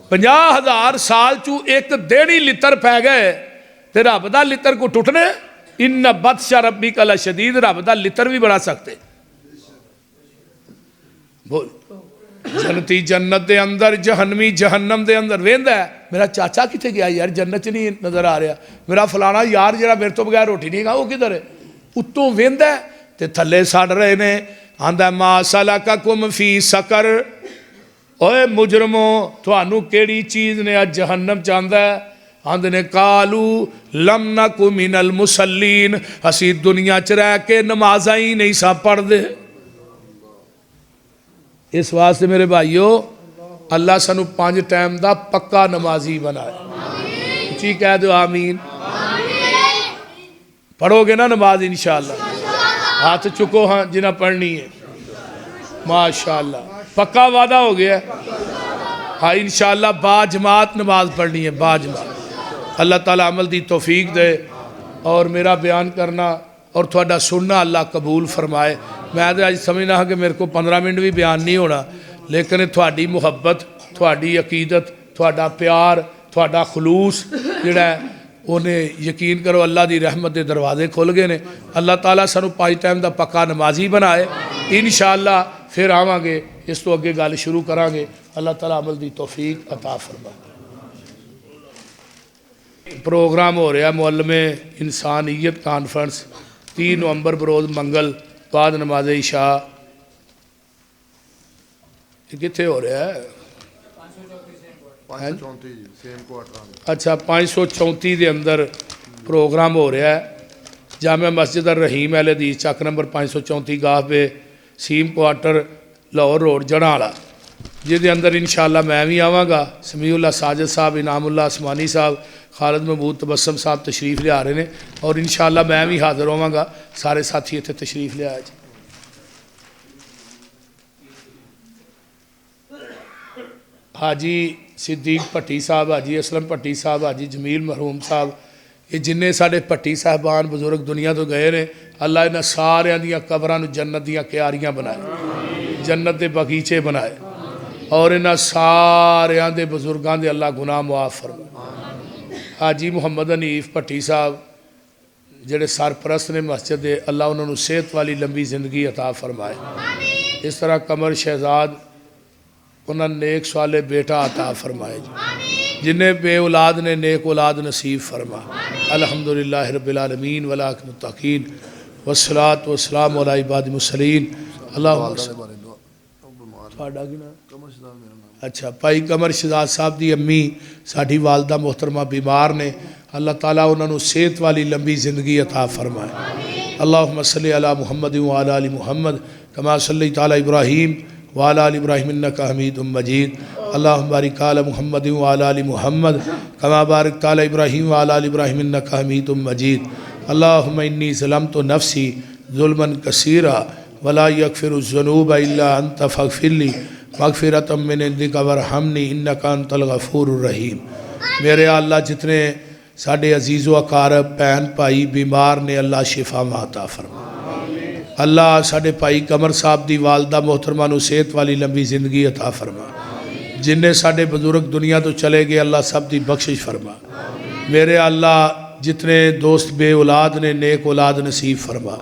50,000 साल चू एक दिन ही लित्र पै गए, तो रब का लित्र को टुटना? इन्ना बदशा रब्बी कला शदीद, रब का लित्र भी बड़ा सकते। बोल, जन्नती जन्नत दे अंदर, जहन्नमी जहन्नम दे अंदर। वेंदा मेरा चाचा किथे गया यार, जन्नत च नहीं नजर आ रहा, मेरा फलाना यार जिहड़ा मेरे तो बगैर रोटी नहीं खा वो किधर है? उत्तों वेंदा ते थल्ले सड़ रहे ने। आंदा मा सलकाकुम फी सकर। ओए मुजरमो, तुहानू केड़ी चीज़ ने अज जहन्नम च आंदा है? आंदे ने कालू लम नकु मिनल मुसल्लीन, असी दुनिया च रह के नमाज़ां ही नहीं सा पढ़दे। इस वास्ते मेरे भाईओ, अल्लाह सानू 5 टाइम का पक्का नमाजी बनाए। उची कह दो आमीन। पढ़ोगे ना नमाज इंशाअल्लाह? हाथ चुको हाँ जिन्हें पढ़नी है। माशाअल्लाह, पक्का वादा हो गया। हाँ इंशाअल्लाह बाजमात नमाज पढ़नी है, बाजमात। अल्लाह ताला अमल दी तौफीक दे और मेरा बयान करना और थोड़ा सुनना अल्लाह कबूल फरमाए। मैं तो अज समझना कि मेरे को 15 मिनट भी बयान नहीं होना, लेकिन थोड़ी मुहब्बत, थोड़ी अकीदत, थोड़ा प्यार, थोड़ा खलूस जिहड़ा उन्हें यकीन करो अल्लाह की रहमत के दरवाजे खुल गए ने। अल्लाह ताला सानू 5 टाइम का पक्का नमाजी बनाए। इंशाअल्लाह फिर आवांगे, इस तो अगे गल शुरू करांगे। अल्लाह ताला अमल की तौफीक अता फरमाए। प्रोग्राम हो रहा मुअल्लिमे इंसानियत कॉन्फ्रेंस 3 नवंबर बरोज़ मंगल बाद नमाज इशा। कितने हो रहा है? अच्छा 534 के अंदर प्रोग्राम हो रहा है। जामिया मस्जिद रहीम अल हदीस चक नंबर 534 गाह पे सीम क्वार्टर लाहौर रोड जड़ाला, जिसके अंदर इंशाअल्लाह मैं भी आवाँगा। समीउल्लाह साजिद साहब, इनामुल्लाह आसमानी साहब, खालिद महमूद तबस्सम साहब तशरीफ़ लिया रहे हैं और इंशाअल्लाह मैं भी हाज़िर होवांगा। सारे साथी इत्थे तशरीफ़ लिया जी। हाजी सिद्दीक भट्टी साहब, हाजी असलम भट्टी साहब, हाजी जमील मरहूम साहब, ये जिन्ने साढ़े भट्टी साहबान बुजुर्ग दुनिया तो गए ने, अल्लाह इन्हां सारियां दियां कबरां नूं जन्नत दियां क्यारियां बनाए, जन्नत के बगीचे बनाए और इन्हां सारियां दे बुजुर्गां दे अल्लाह गुनाह मुआफ़ फरमाए। हाजी मुहम्मद हनीफ भट्टी साहब जिहड़े सरपरस्त ने मस्जिद दे, अल्लाह उन्होंने सेहत वाली लंबी जिंदगी अता फरमाए। इस तरह कमर शहजाद उन्होंने नेक साले बेटा अता फरमाए। जिन्हें बे औलाद ने नेक औलाद नसीब फरमा। अल्हम्दुलिल्लाह रब्बिल आलमीन वलाकिन मुत्तकीन। वस्सलातु वस्सलामु अला इबादिल मुरसलीन। अल्लाहुम्मा अच्छा भाई कमर शहजाद साहब की अम्मी साड़ी वालदा मोहतरमा बीमार ने, अल्लाह ताला उन्होंने सेहत वाली लंबी जिंदगी अता फरमाए। अल्लाहुम्मा सल्लि अला मुहम्मद व अला आलि मुहम्मद कमा सल्लैता अला इब्राहीम व अला आलि इब्राहीम इन्नका हमीदुम मजीद। अल्लाहुम्मा बारिक अला मुहम्मद व अला आलि मुहम्मद कमा बारकता अला इब्राहीम व अला आलि इब्राहीम इन्नका हमीदुम मजीद। अल्लाहुम्मा इन्नी ज़लमतु नफ्सी ज़ुल्मन कसीरा वला यगफिरुज़्ज़ुनूबा इल्ला अंत फ़ग़फ़िरली मग़फ़िरतम मिन इंदिका वरहमनी इन्नका अंतल गफ़ूरुर रहीम। मेरे अल्लाह जितने साढ़े अजीज़ व अकारब भैन भाई बीमार ने अल्लाह शिफा अता फरमा। अल्लाह साढ़े भाई कमर साहब की वालदा मोहतरमा नूं सेहत वाली लंबी जिंदगी अता फरमा। जिन्हें साढ़े बुजुर्ग दुनिया तो चले गए अल्लाह सब की बख्शिश फरमा। मेरे अल्लाह जितने दोस्त बे औलाद ने नेक औलाद नसीब फरमा।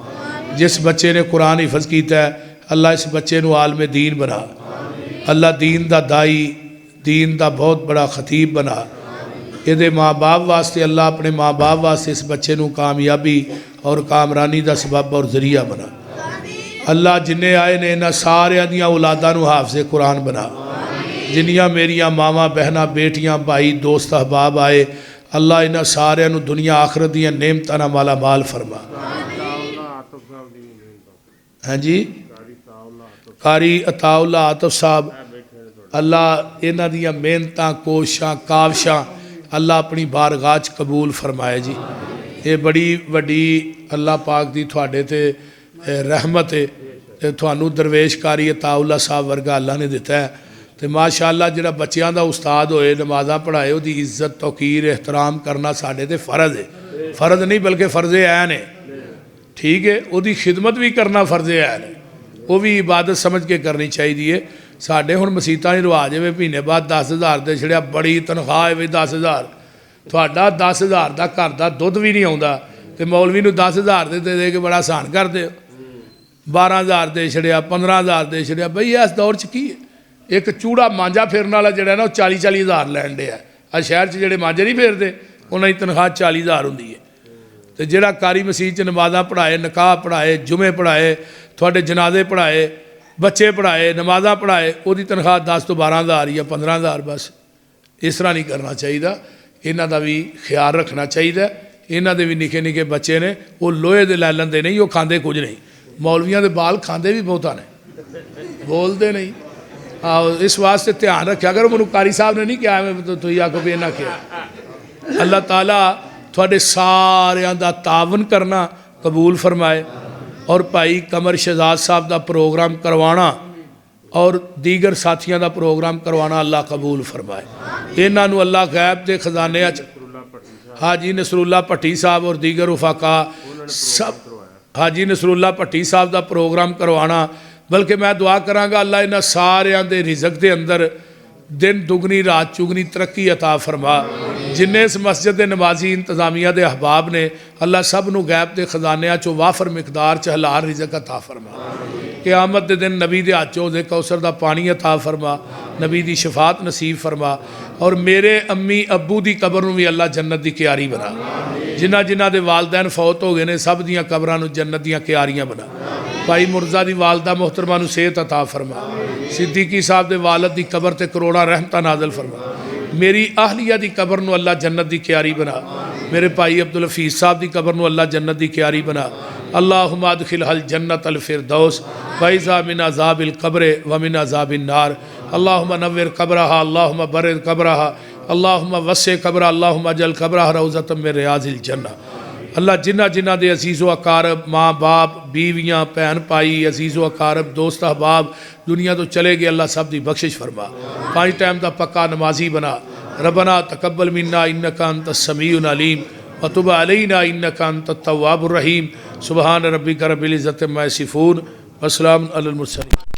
जिस बच्चे ने कुरान हिफज किया है अल्लाह इस बच्चे नूं आलम दीन बना। अल्लाह दीन दा दाई दीन दा बहुत बड़ा खतीब बना। ये माँ बाप वास्ते अल्लाह अपने माँ बाप वास्ते इस बच्चे नूं कामयाबी और कामरानी का सबब और जरिया बना। अल्लाह जिन्हें आए ने इन्हां सारियां दियां औलादां नूं हाफिज़े कुरान बना। जिन्नियां मेरियां मावां बहनां बेटियां भाई दोस्त अहबाब आए अल्लाह इन्हां सारियां नूं दुनिया आखरत दियां नेमतां नाल माला माल फरमा। हाँ जी कारी अताउल्ला आतफ साहब अल्लाह इन्हां दियां मेहनतां कोशिशां काविशां अल्लाह अपनी बारगाह च कबूल फरमाए जी। ये बड़ी वड्डी अल्लाह पाक दी तुहाडे ते रहमत है ते तुहानू दरवेश कारी अताउल्ला साहब वर्गा अल्लाह ने दिता है। तो माशाअल्लाह जिहड़ा बच्चों का उस्ताद होए नमाज़ां पढ़ाए उहदी इज्जत तौकीर एहतराम करना साडे ते फ़र्ज़ है। फ़र्ज़ नहीं बल्कि फ़र्ज़े ऐन है। ठीक है उहदी खिदमत भी करना फ़र्ज़े ऐन है। वो भी इबादत समझ के करनी चाहिए। साढ़े हुण मसीतां रिवाज है महीने बाद 10,000 दे छड़िया बड़ी तनख्वाह है 10,000 तुहाडा 10,000 का घर का दुध भी नहीं आता तो मौलवी नूं 10,000 दे के बड़ा आसान कर दे। 12,000 दे छड़िया 15,000 दे छड़िया बई इस दौर च की है। एक चूड़ा मांजा फेरन वाला जोड़ा ना 40,000 लैन दिया। आ शहर च जोड़े मांजे नहीं फेरते उन्होंने तनख्वाह 40,000 होंगी है। तो जोड़ा कारी मसीह च नमाज़ां पढ़ाए निकाह पढ़ाए जुमे पढ़ाए थोड़े जनाजे पढ़ाए बच्चे पढ़ाए नमाज़ां पढ़ाए उसकी तनख्वाह 10 तो 12,000 या 15,000 बस। इस तरह नहीं करना चाहिए। इन्हां दा भी ख्याल रखना चाहिए। इन्हां दे भी निके निके बच्चे ने वो लोहे दे लै लैंदे नहीं वो खांदे कुछ नहीं। मौलवियां दे बाल खांदे भी बहुता ने बोलते नहीं। इस वास्ते ध्यान रखा करो। मैनूं कारी साहब ने नहीं कहा तो तुसीं आखो भी इन्हां क्या। अल्लाह ताला तुहाडे सारियां दा तावन करना कबूल फरमाए और भाई कमर शहजाद साहब का प्रोग्राम करवाना और दीगर साथियों का प्रोग्राम करवाना अल्लाह कबूल फरमाए। इन्हां नूं अल्लाह गैब के खजाने हाजी नसरुल्ला भट्टी साहब और दीगर उफाका सब हाजी नसरुल्ला भट्टी साहब का प्रोग्राम करवाना। बल्कि मैं दुआ करांगा अल्लाह इन्हां सारियां दे रिज़क के अंदर दिन दुगनी रात चुगनी तरक्की अता फरमा। जिन्हें इस मस्जिद के नमाजी इंतजामिया के अहबाब ने अल्लाह सब नूं गैब के खजानिया चो वाफर मिकदार च हलाल रिज़क अता फरमा। क़यामत के दिन नबी के हाथ चो दे कौसर का पानी अता फरमा। नबी की शफात नसीब फरमा और मेरे अम्मी अब्बू की कबर नूं भी अल्लाह जन्नत की क्यारी बना। जिन्हां जिन्हां दे वालदैन फौत हो गए ने सब दियां कबरां नूं जन्नत दियां क्यारियां बना। भाई मुर्जा की वालदा मोहतरमा नूं सेहत अता फरमा। सिद्दीकी साहब के वालद की कबर ते करोड़ा रहमतां नाज़िल फरमा। मेरी आहलिया की कबर नूं अल्लाह जन्नत की क्यारी बना। मेरे भाई अब्दुल हफीज़ साहब की कबर नूं अल्लाह जन्नत की क्यारी बना। अल्लाहुम्मा अदखिलहल जन्नत अल फिरदौस वइज़ा मिन अज़ाबिल कब्र व मिन अज़ाबिन नार। अल्लाहुम्मा नव्विर कब्रहा अल्लाहुम्मा बर्रिद कब्रहा अल्लाहुम्मा वस्से कब्रहा अल्लाहुम्मा अजल कब्रहा रौज़तम मिन रियाज़िल जन्नह। अल्लाह जिन्हां जिन्हां दे अजीज़ो अकारब माँ बाप बीवियाँ भैन भाई अजीज़ो अकारब दोस्त अहबाब दुनिया तो चले गए अल्लाह सब की बख्शिश फरमा। 5 टाइम का पक्का नमाजी बना। रब्बना तकब्बल मिन्ना इन्नका अंतस समीउल अलीम व तुब अलैना इन्नका अंतत तव्वाबुर रहीम। सुबहान रब्बिका रब्बिल इज़्ज़ति अम्मा यसिफून व सलामुन अलल मुरसलीन।